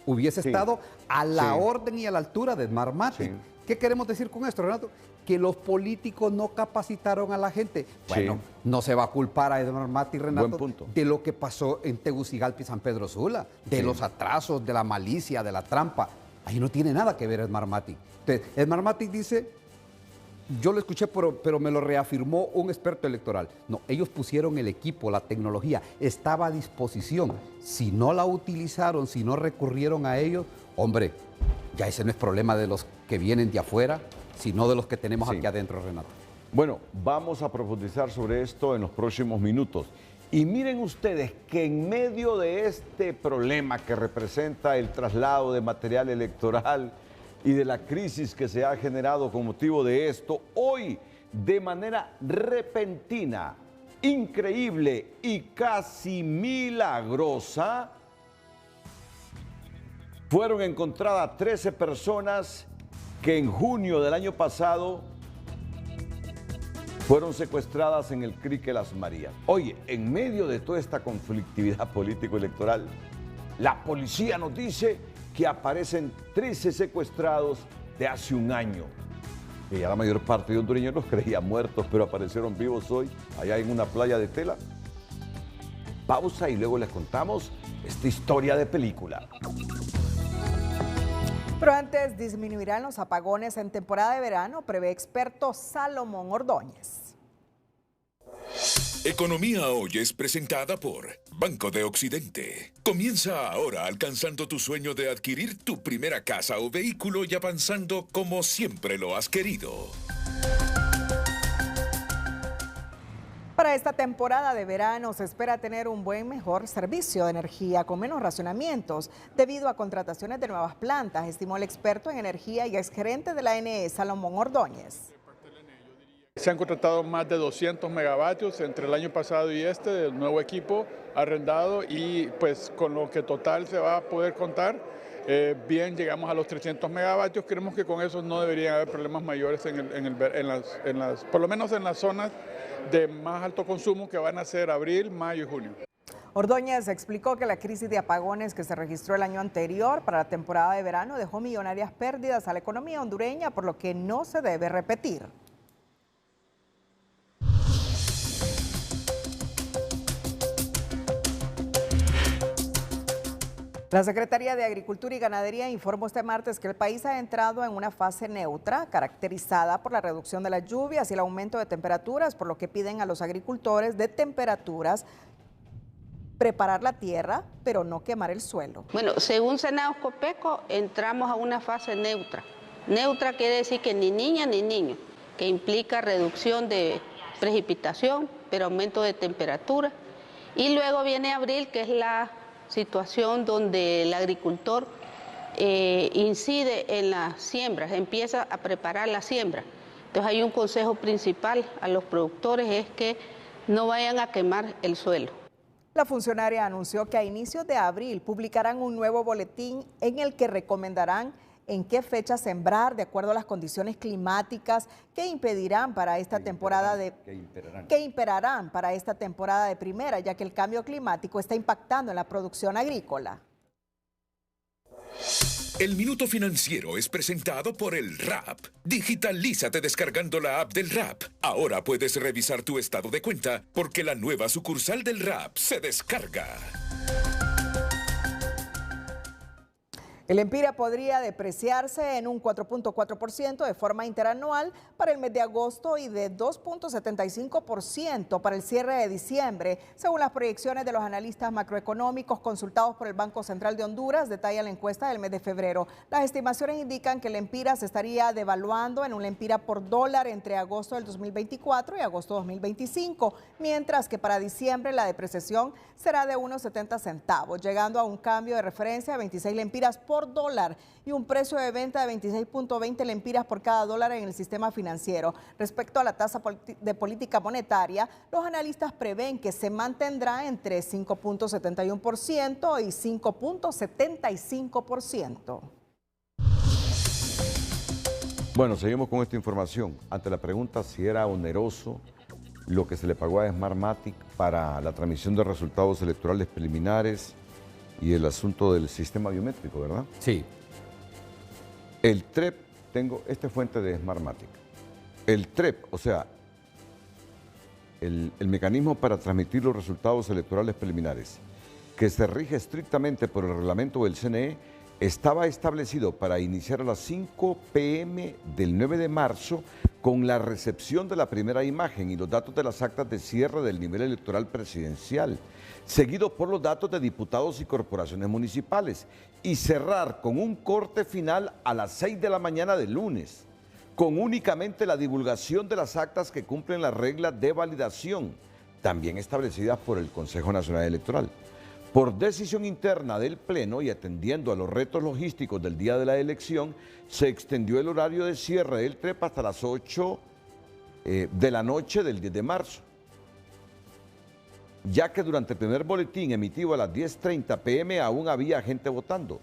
S14: hubiese estado a la orden y a la altura de Smartmatic. ¿Qué queremos decir con esto, Renato? Que los políticos no capacitaron a la gente. Bueno, no se va a culpar a Smartmatic, Renato, de lo que pasó en Tegucigalpa y San Pedro Sula, de los atrasos, de la malicia, de la trampa. Ahí no tiene nada que ver Smartmatic. Entonces, Smartmatic dice, yo lo escuché, pero me lo reafirmó un experto electoral. No, ellos pusieron el equipo, la tecnología, estaba a disposición. Si no la utilizaron, si no recurrieron a ellos, hombre, ya ese no es problema de los que vienen de afuera, sino de los que tenemos aquí adentro, Renato.
S3: Bueno, vamos a profundizar sobre esto en los próximos minutos. Y miren ustedes que en medio de este problema que representa el traslado de material electoral y de la crisis que se ha generado con motivo de esto, hoy, de manera repentina, increíble y casi milagrosa, fueron encontradas 13 personas que en junio del año pasado fueron secuestradas en el Crique Las Marías. Oye, en medio de toda esta conflictividad político-electoral, la policía nos dice que aparecen 13 secuestrados de hace un año. Y ya la mayor parte de hondureños los creía muertos, pero aparecieron vivos hoy, allá en una playa de Tela. Pausa y luego les contamos esta historia de película.
S1: Pero antes, disminuirán los apagones en temporada de verano, prevé experto Salomón Ordóñez.
S2: Economía Hoy es presentada por Banco de Occidente. Comienza ahora alcanzando tu sueño de adquirir tu primera casa o vehículo y avanzando como siempre lo has querido.
S1: Para esta temporada de verano se espera tener un mejor servicio de energía con menos racionamientos debido a contrataciones de nuevas plantas, estimó el experto en energía y exgerente de la ANE, Salomón Ordóñez.
S15: Se han contratado más de 200 megavatios entre el año pasado y este del nuevo equipo arrendado y pues con lo que total se va a poder contar, bien llegamos a los 300 megavatios. Creemos que con eso no deberían haber problemas mayores por lo menos en las zonas de más alto consumo que van a ser abril, mayo y junio.
S1: Ordóñez explicó que la crisis de apagones que se registró el año anterior para la temporada de verano dejó millonarias pérdidas a la economía hondureña, por lo que no se debe repetir. La Secretaría de Agricultura y Ganadería informó este martes que el país ha entrado en una fase neutra, caracterizada por la reducción de las lluvias y el aumento de temperaturas, por lo que piden a los agricultores de temperaturas preparar la tierra, pero no quemar el suelo.
S5: Bueno, según Senados Copeco, entramos a una fase neutra. Neutra quiere decir que ni niña ni niño, que implica reducción de precipitación, pero aumento de temperatura. Y luego viene abril, que es la situación donde el agricultor incide en las siembras, empieza a preparar la siembra. Entonces hay un consejo principal a los productores, es que no vayan a quemar el suelo.
S1: La funcionaria anunció que a inicios de abril publicarán un nuevo boletín en el que recomendarán en qué fecha sembrar de acuerdo a las condiciones climáticas que impedirán para esta temporada que imperarán para esta temporada de primera, ya que el cambio climático está impactando en la producción agrícola.
S2: El Minuto Financiero es presentado por el RAP. Digitalízate descargando la app del RAP. Ahora puedes revisar tu estado de cuenta porque la nueva sucursal del RAP se descarga.
S1: El Empira podría depreciarse en un 4.4% de forma interanual para el mes de agosto y de 2.75% para el cierre de diciembre, según las proyecciones de los analistas macroeconómicos consultados por el Banco Central de Honduras, detalla la encuesta del mes de febrero. Las estimaciones indican que el Empira se estaría devaluando en un Empira por dólar entre agosto del 2024 y agosto 2025, mientras que para diciembre la depreciación será de unos 70 centavos, llegando a un cambio de referencia de 26 lempiras por por dólar y un precio de venta de 26.20 lempiras por cada dólar en el sistema financiero. Respecto a la tasa de política monetaria, los analistas prevén que se mantendrá entre 5.71% y 5.75%.
S3: Bueno, seguimos con esta información. Ante la pregunta si era oneroso lo que se le pagó a Smartmatic para la transmisión de resultados electorales preliminares y el asunto del sistema biométrico, ¿verdad?
S14: Sí.
S3: El TREP, esta fuente de Smartmatic. El TREP, o sea, el mecanismo para transmitir los resultados electorales preliminares, que se rige estrictamente por el reglamento del CNE, estaba establecido para iniciar a las 5 p.m. del 9 de marzo con la recepción de la primera imagen y los datos de las actas de cierre del nivel electoral presidencial, seguido por los datos de diputados y corporaciones municipales, y cerrar con un corte final a las 6 de la mañana del lunes, con únicamente la divulgación de las actas que cumplen las reglas de validación, también establecidas por el Consejo Nacional Electoral. Por decisión interna del Pleno y atendiendo a los retos logísticos del día de la elección, se extendió el horario de cierre del TREP hasta las 8 de la noche del 10 de marzo, ya que durante el primer boletín emitido a las 10:30 p.m. aún había gente votando.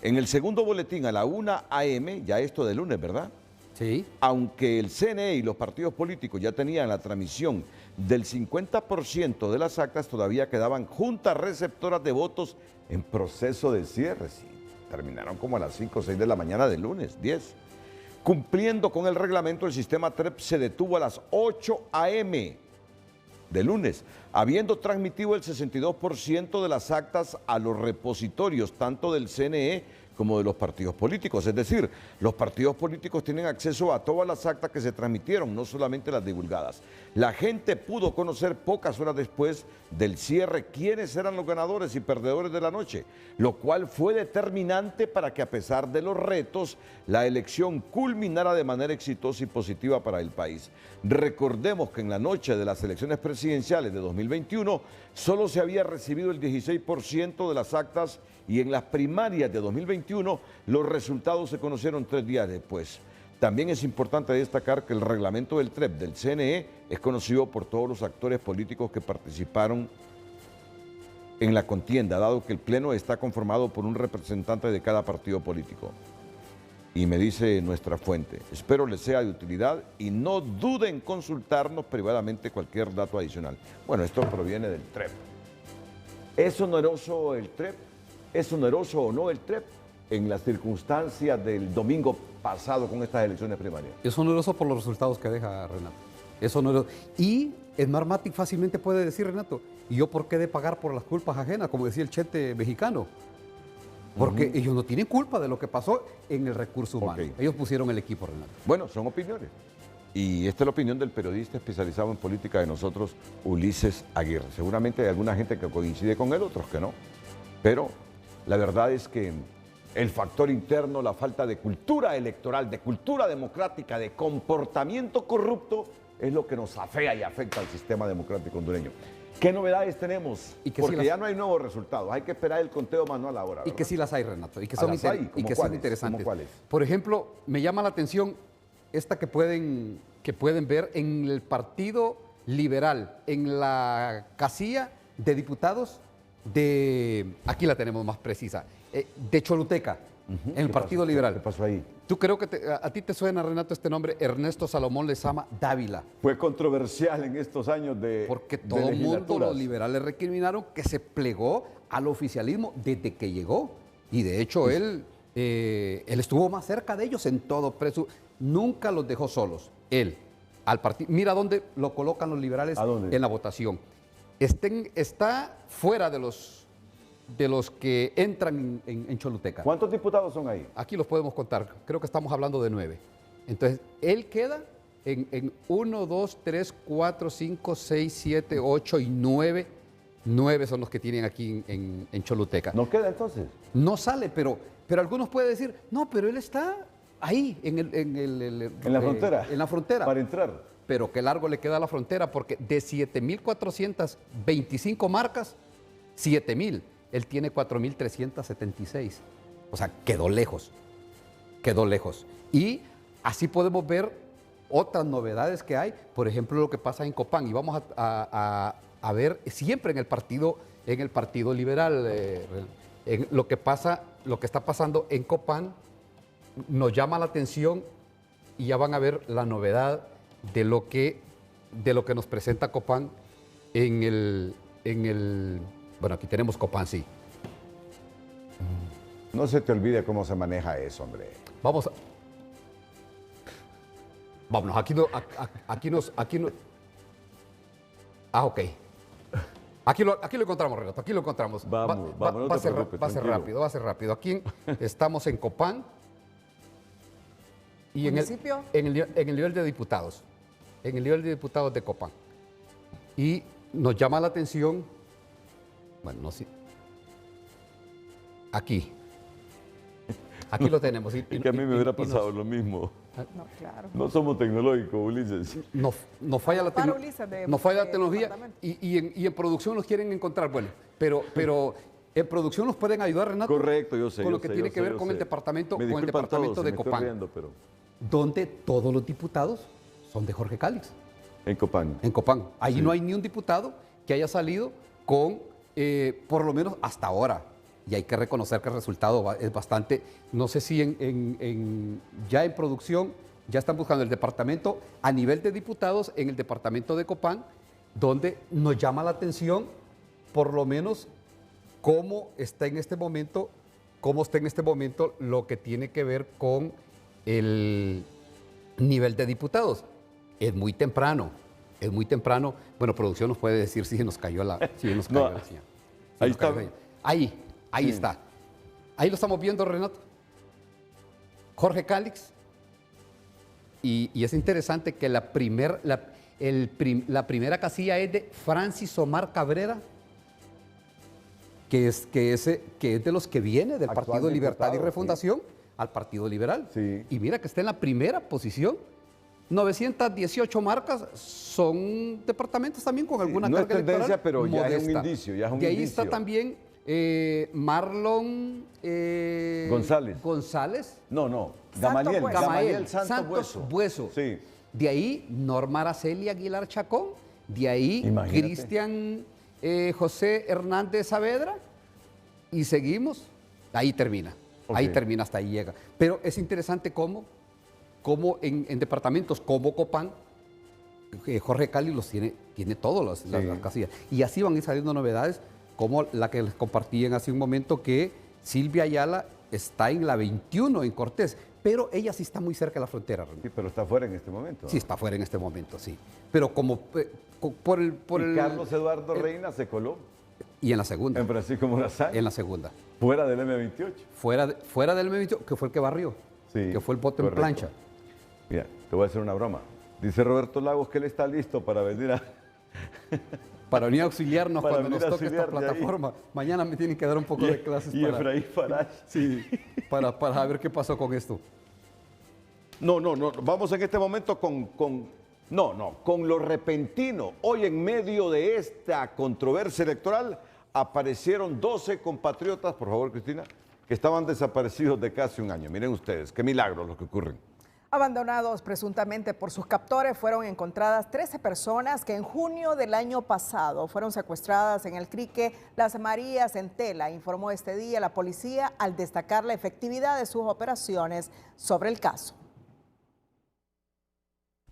S3: En el segundo boletín a la 1 a.m., ya esto de lunes, ¿verdad?
S14: Sí.
S3: Aunque el CNE y los partidos políticos ya tenían la transmisión del 50% de las actas, todavía quedaban juntas receptoras de votos en proceso de cierre. Sí, terminaron como a las 5 o 6 de la mañana del lunes, 10. Cumpliendo con el reglamento, el sistema TREP se detuvo a las 8 a.m. de lunes, habiendo transmitido el 62% de las actas a los repositorios, tanto del CNE como de los partidos políticos. Es decir, los partidos políticos tienen acceso a todas las actas que se transmitieron, no solamente las divulgadas. La gente pudo conocer pocas horas después del cierre quiénes eran los ganadores y perdedores de la noche, lo cual fue determinante para que, a pesar de los retos, la elección culminara de manera exitosa y positiva para el país. Recordemos que en la noche de las elecciones presidenciales de 2021 solo se había recibido el 16% de las actas y en las primarias de 2021 los resultados se conocieron 3 días después. También es importante destacar que el reglamento del TREP del CNE es conocido por todos los actores políticos que participaron en la contienda, dado que el Pleno está conformado por un representante de cada partido político. Y me dice nuestra fuente, espero les sea de utilidad y no duden en consultarnos privadamente cualquier dato adicional. Bueno, esto proviene del TREP. ¿Es oneroso el TREP? ¿Es oneroso o no el TREP en las circunstancias del domingo pasado con estas elecciones primarias?
S14: Es oneroso por los resultados que deja, Renato. Es oneroso. Y Smartmatic fácilmente puede decir, Renato, ¿y yo por qué de pagar por las culpas ajenas? Como decía el chete mexicano. Porque ellos no tienen culpa de lo que pasó en el recurso humano. Okay. Ellos pusieron el equipo, Renato.
S3: Bueno, son opiniones. Y esta es la opinión del periodista especializado en política de nosotros, Ulises Aguirre. Seguramente hay alguna gente que coincide con él, otros que no. Pero la verdad es que el factor interno, la falta de cultura electoral, de cultura democrática, de comportamiento corrupto, es lo que nos afea y afecta al sistema democrático hondureño. ¿Qué novedades tenemos? Porque ya no hay nuevos resultados, hay que esperar el conteo manual ahora, ¿verdad?
S14: Y que sí las hay, Renato, y que son, son interesantes.
S3: ¿Cómo cuáles?
S14: Por ejemplo, me llama la atención esta que pueden ver en el Partido Liberal, en la casilla de diputados aquí la tenemos más precisa, de Choluteca, en el Partido Liberal.
S3: ¿Qué pasó ahí?
S14: ¿Tú creo que a ti te suena, Renato, este nombre, Ernesto Salomón Lezama Dávila?
S3: Fue controversial en estos años de
S14: porque todo el mundo, los liberales recriminaron que se plegó al oficialismo desde que llegó. Y de hecho él estuvo más cerca de ellos en todo preso. Nunca los dejó solos. Él, al partido. Mira dónde lo colocan los liberales en la votación. Está fuera de los que entran en Choluteca.
S3: ¿Cuántos diputados son ahí?
S14: Aquí los podemos contar. Creo que estamos hablando de 9. Entonces, él queda en 1, 2, 3, 4, 5, 6, 7, 8 y 9. 9 son los que tienen aquí en Choluteca.
S3: ¿No queda entonces?
S14: No sale, pero algunos pueden decir, no, pero él está ahí, en
S3: la frontera.
S14: En la frontera.
S3: Para entrar.
S14: Pero qué largo le queda a la frontera, porque de 7.425 marcas, 7.000, él tiene 4.376. O sea, quedó lejos. Y así podemos ver otras novedades que hay, por ejemplo, lo que pasa en Copán. Y vamos a ver siempre en el Partido Liberal lo que está pasando en Copán nos llama la atención y ya van a ver la novedad de lo que nos presenta Copán en el bueno, aquí tenemos Copán, sí.
S3: No se te olvide cómo se maneja eso, hombre.
S14: Vámonos, aquí nos. Ah, ok. Aquí lo encontramos, Renato, aquí lo encontramos.
S3: Vamos, no
S14: va a
S3: te
S14: ser
S3: preocupes,
S14: rápido, va a ser rápido. Aquí estamos en Copán y en el nivel de diputados. En el nivel de diputados de Copán. Y nos llama la atención, bueno, no sé, aquí lo tenemos.
S3: Y que a mí me hubiera pasado lo mismo.
S1: No, claro.
S3: No somos tecnológicos, Ulises.
S14: Nos falla la tecnología y en producción nos quieren encontrar. Bueno, pero en producción nos pueden ayudar, Renato.
S3: Correcto, yo sé.
S14: Con lo que tiene que ver con el departamento, de Copán. Donde todos los diputados son de Jorge Cálix.
S3: En Copán.
S14: En Copán. Allí no hay ni un diputado que haya salido con, por lo menos hasta ahora. Y hay que reconocer que el resultado es bastante, no sé si ya en producción, ya están buscando el departamento a nivel de diputados en el departamento de Copán, donde nos llama la atención, por lo menos, cómo está en este momento lo que tiene que ver con el nivel de diputados. Es muy temprano. Bueno, producción nos puede decir si nos cayó la señal.
S3: Ahí está.
S14: Ahí está. Ahí lo estamos viendo, Renato. Jorge Cálix. Y es interesante que la primera casilla es de Francis Omar Cabrera, que es de los que viene del Partido de Libertad y Refundación al Partido Liberal.
S3: Sí.
S14: Y mira que está en la primera posición. 918 marcas son departamentos también con alguna carga
S3: electoral. No es tendencia, pero
S14: modesta.
S3: Ya es un indicio.
S14: De ahí está también Marlon
S3: González. No. Gamaliel Santos
S14: Bueso.
S3: Sí.
S14: De ahí Norma Araceli Aguilar Chacón. De ahí Cristian José Hernández Saavedra. Y seguimos. Ahí termina. Okay. Ahí termina, hasta ahí llega. Pero es interesante cómo en departamentos como Copán, Jorge Cálix los tiene todas las casillas. Y así van a ir saliendo novedades, como la que les compartí hace un momento, que Silvia Ayala está en la 21 en Cortés, pero ella sí está muy cerca de la frontera.
S3: Sí, pero está fuera en este momento.
S14: Sí, está fuera en este momento, sí. Pero como
S3: Carlos Eduardo Reina se coló.
S14: Y en la segunda.
S3: En Francisco Morazán.
S14: En la segunda.
S3: Fuera del M28.
S14: Fuera del M28, que fue el que barrió.
S3: Sí,
S14: que fue el voto en plancha.
S3: Mira, te voy a hacer una broma. Dice Roberto Lagos que él está listo para venir
S14: para venir a auxiliarnos cuando nos toque esta plataforma. Mañana me tienen que dar un poco de clases.
S3: Y Efraín Farage.
S14: Sí, para ver qué pasó con esto.
S3: No. Vamos en este momento con lo repentino. Hoy, en medio de esta controversia electoral, aparecieron 12 compatriotas, por favor, Cristina, que estaban desaparecidos de casi un año. Miren ustedes, qué milagros lo que ocurren.
S1: Abandonados presuntamente por sus captores, fueron encontradas 13 personas que en junio del año pasado fueron secuestradas en el Crique Las Marías en Tela, informó este día la policía al destacar la efectividad de sus operaciones sobre el caso.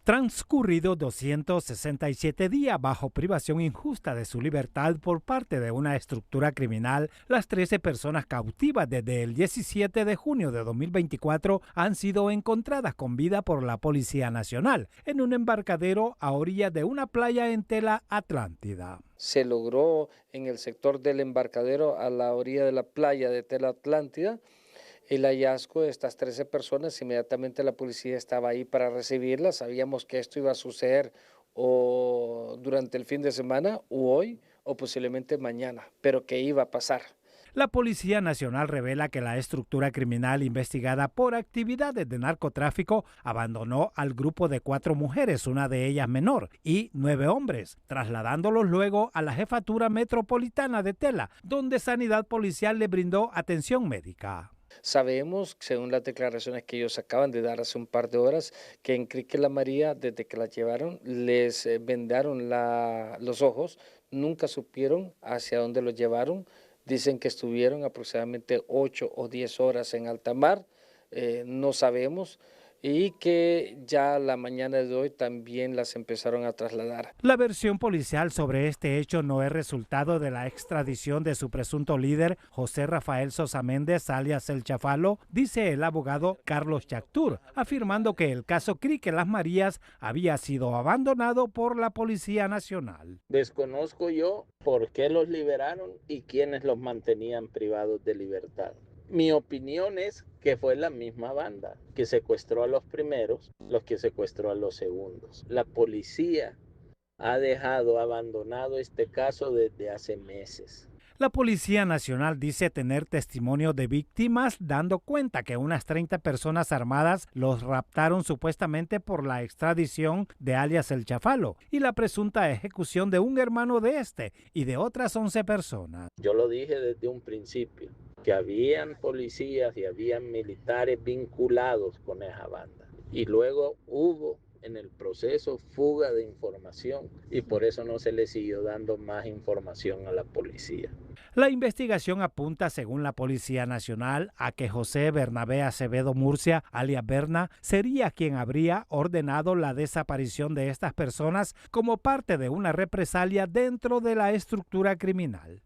S6: Transcurridos 267 días bajo privación injusta de su libertad por parte de una estructura criminal, las 13 personas cautivas desde el 17 de junio de 2024 han sido encontradas con vida por la Policía Nacional en un embarcadero a orillas de una playa en Tela, Atlántida.
S8: Se logró en el sector del embarcadero a la orilla de la playa de Tela, Atlántida, el hallazgo de estas 13 personas. Inmediatamente la policía estaba ahí para recibirlas. Sabíamos que esto iba a suceder o durante el fin de semana, o hoy, o posiblemente mañana, pero que iba a pasar.
S6: La Policía Nacional revela que la estructura criminal investigada por actividades de narcotráfico abandonó al grupo de 4 mujeres, una de ellas menor, y 9 hombres, trasladándolos luego a la Jefatura Metropolitana de Tela, donde Sanidad Policial le brindó atención médica.
S8: Sabemos, según las declaraciones que ellos acaban de dar hace un par de horas, que Enrique y la María, desde que la llevaron, les vendaron los ojos, nunca supieron hacia dónde los llevaron. Dicen que estuvieron aproximadamente 8 o 10 horas en alta mar, no sabemos, y que ya la mañana de hoy también las empezaron a trasladar.
S6: La versión policial sobre este hecho no es resultado de la extradición de su presunto líder, José Rafael Sosa Méndez, alias El Chafalo, dice el abogado Carlos Chactur, afirmando que el caso Crique Las Marías había sido abandonado por la Policía Nacional.
S4: Desconozco yo por qué los liberaron y quiénes los mantenían privados de libertad. Mi opinión es que fue la misma banda que secuestró a los primeros, los que secuestró a los segundos. La policía ha dejado abandonado este caso desde hace meses.
S6: La Policía Nacional dice tener testimonio de víctimas, dando cuenta que unas 30 personas armadas los raptaron supuestamente por la extradición de alias El Chafalo y la presunta ejecución de un hermano de este y de otras 11 personas.
S4: Yo lo dije desde un principio, que habían policías y habían militares vinculados con esa banda. Y luego hubo en el proceso fuga de información y por eso no se le siguió dando más información a la policía.
S6: La investigación apunta, según la Policía Nacional, a que José Bernabé Acevedo Murcia, alias Berna, sería quien habría ordenado la desaparición de estas personas como parte de una represalia dentro de la estructura criminal.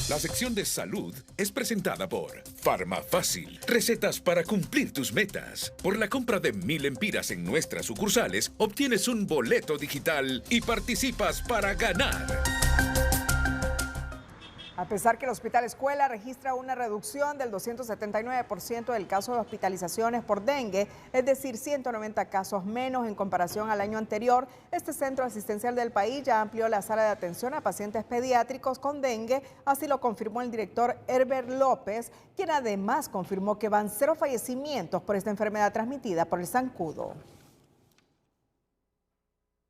S2: La sección de salud es presentada por Farmafácil, recetas para cumplir tus metas. Por la compra de 1000 empiras en nuestras sucursales, obtienes un boleto digital y participas para ganar.
S1: A pesar que el Hospital Escuela registra una reducción del 279% del caso de hospitalizaciones por dengue, es decir, 190 casos menos en comparación al año anterior, este centro asistencial del país ya amplió la sala de atención a pacientes pediátricos con dengue, así lo confirmó el director Herbert López, quien además confirmó que van 0 fallecimientos por esta enfermedad transmitida por el zancudo.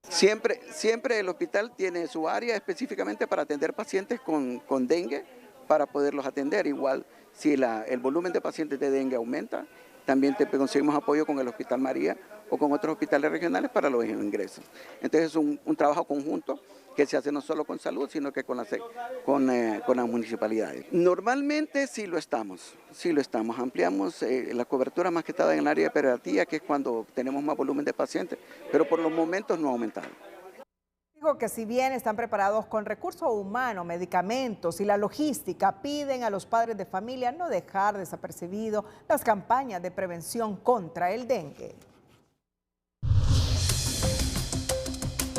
S9: Siempre el hospital tiene su área específicamente para atender pacientes con dengue, para poderlos atender. Igual, si el volumen de pacientes de dengue aumenta, también conseguimos apoyo con el Hospital María o con otros hospitales regionales para los ingresos. Entonces es un trabajo conjunto que se hace no solo con salud, sino que con las municipalidades. Normalmente sí lo estamos. Ampliamos la cobertura más que todo en el área de pediatría, que es cuando tenemos más volumen de pacientes, pero por los momentos no ha aumentado.
S1: Dijo que si bien están preparados con recursos humanos, medicamentos y la logística, piden a los padres de familia no dejar desapercibido las campañas de prevención contra el dengue.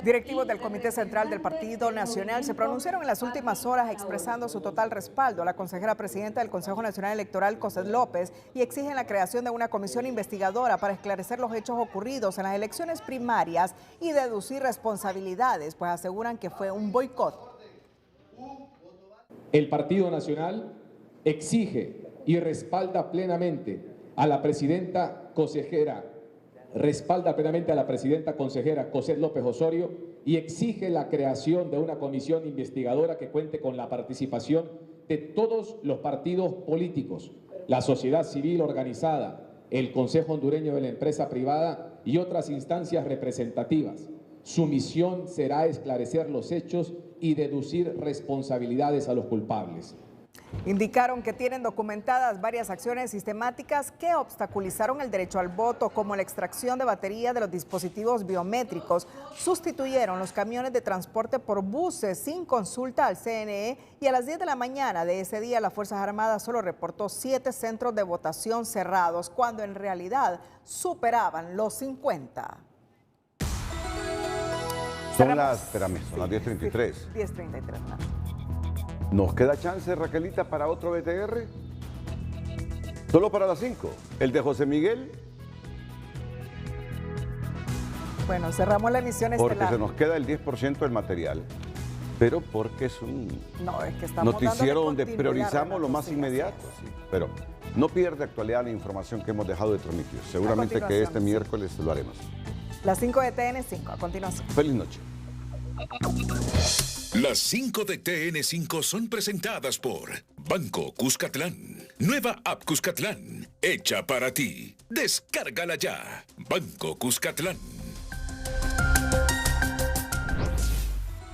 S1: Directivos del Comité Central del Partido Nacional se pronunciaron en las últimas horas expresando su total respaldo a la consejera presidenta del Consejo Nacional Electoral, Cosette López, y exigen la creación de una comisión investigadora para esclarecer los hechos ocurridos en las elecciones primarias y deducir responsabilidades, pues aseguran que fue un boicot.
S20: El Partido Nacional exige y respalda plenamente a la presidenta consejera Cosette López Osorio y exige la creación de una comisión investigadora que cuente con la participación de todos los partidos políticos, la sociedad civil organizada, el Consejo Hondureño de la Empresa Privada y otras instancias representativas. Su misión será esclarecer los hechos y deducir responsabilidades a los culpables.
S1: Indicaron que tienen documentadas varias acciones sistemáticas que obstaculizaron el derecho al voto, como la extracción de baterías de los dispositivos biométricos, sustituyeron los camiones de transporte por buses sin consulta al CNE y a las 10 de la mañana de ese día las Fuerzas Armadas solo reportó 7 centros de votación cerrados, cuando en realidad superaban los 50.
S3: Son las 10:33.
S1: 10:33.
S3: ¿Nos queda chance, Raquelita, para otro BTR? Solo para las 5. ¿El de José Miguel?
S1: Bueno, cerramos la emisión estelar.
S3: Porque se nos queda el 10% del material, pero porque es un noticiero donde priorizamos lo más inmediato. Sí. Pero no pierde actualidad la información que hemos dejado de transmitir. Seguramente que este miércoles lo haremos.
S1: Las 5 de TN5, a continuación.
S3: Feliz noche.
S2: Las 5 de TN5 son presentadas por Banco Cuscatlán. Nueva app Cuscatlán, hecha para ti. Descárgala ya. Banco Cuscatlán.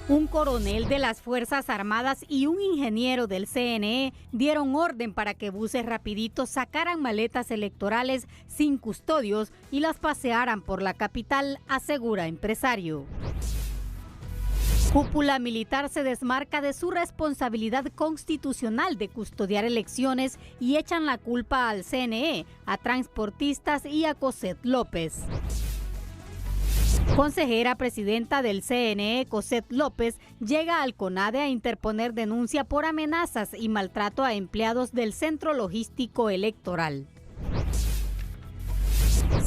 S7: Un coronel de las Fuerzas Armadas y un ingeniero del CNE dieron orden para que buses rapiditos sacaran maletas electorales sin custodios y las pasearan por la capital, asegura empresario. Cúpula militar se desmarca de su responsabilidad constitucional de custodiar elecciones y echan la culpa al CNE, a transportistas y a Cosette López. Consejera presidenta del CNE, Cosette López, llega al CONADE a interponer denuncia por amenazas y maltrato a empleados del Centro Logístico Electoral.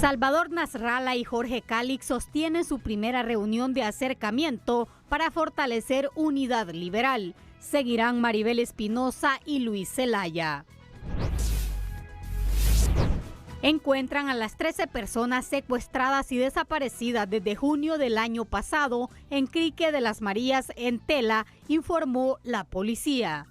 S7: Salvador Nasralla y Jorge Calix sostienen su primera reunión de acercamiento para fortalecer unidad liberal. Seguirán Maribel Espinosa y Luis Zelaya. Encuentran a las 13 personas secuestradas y desaparecidas desde junio del año pasado en Crique de las Marías, en Tela, informó la policía.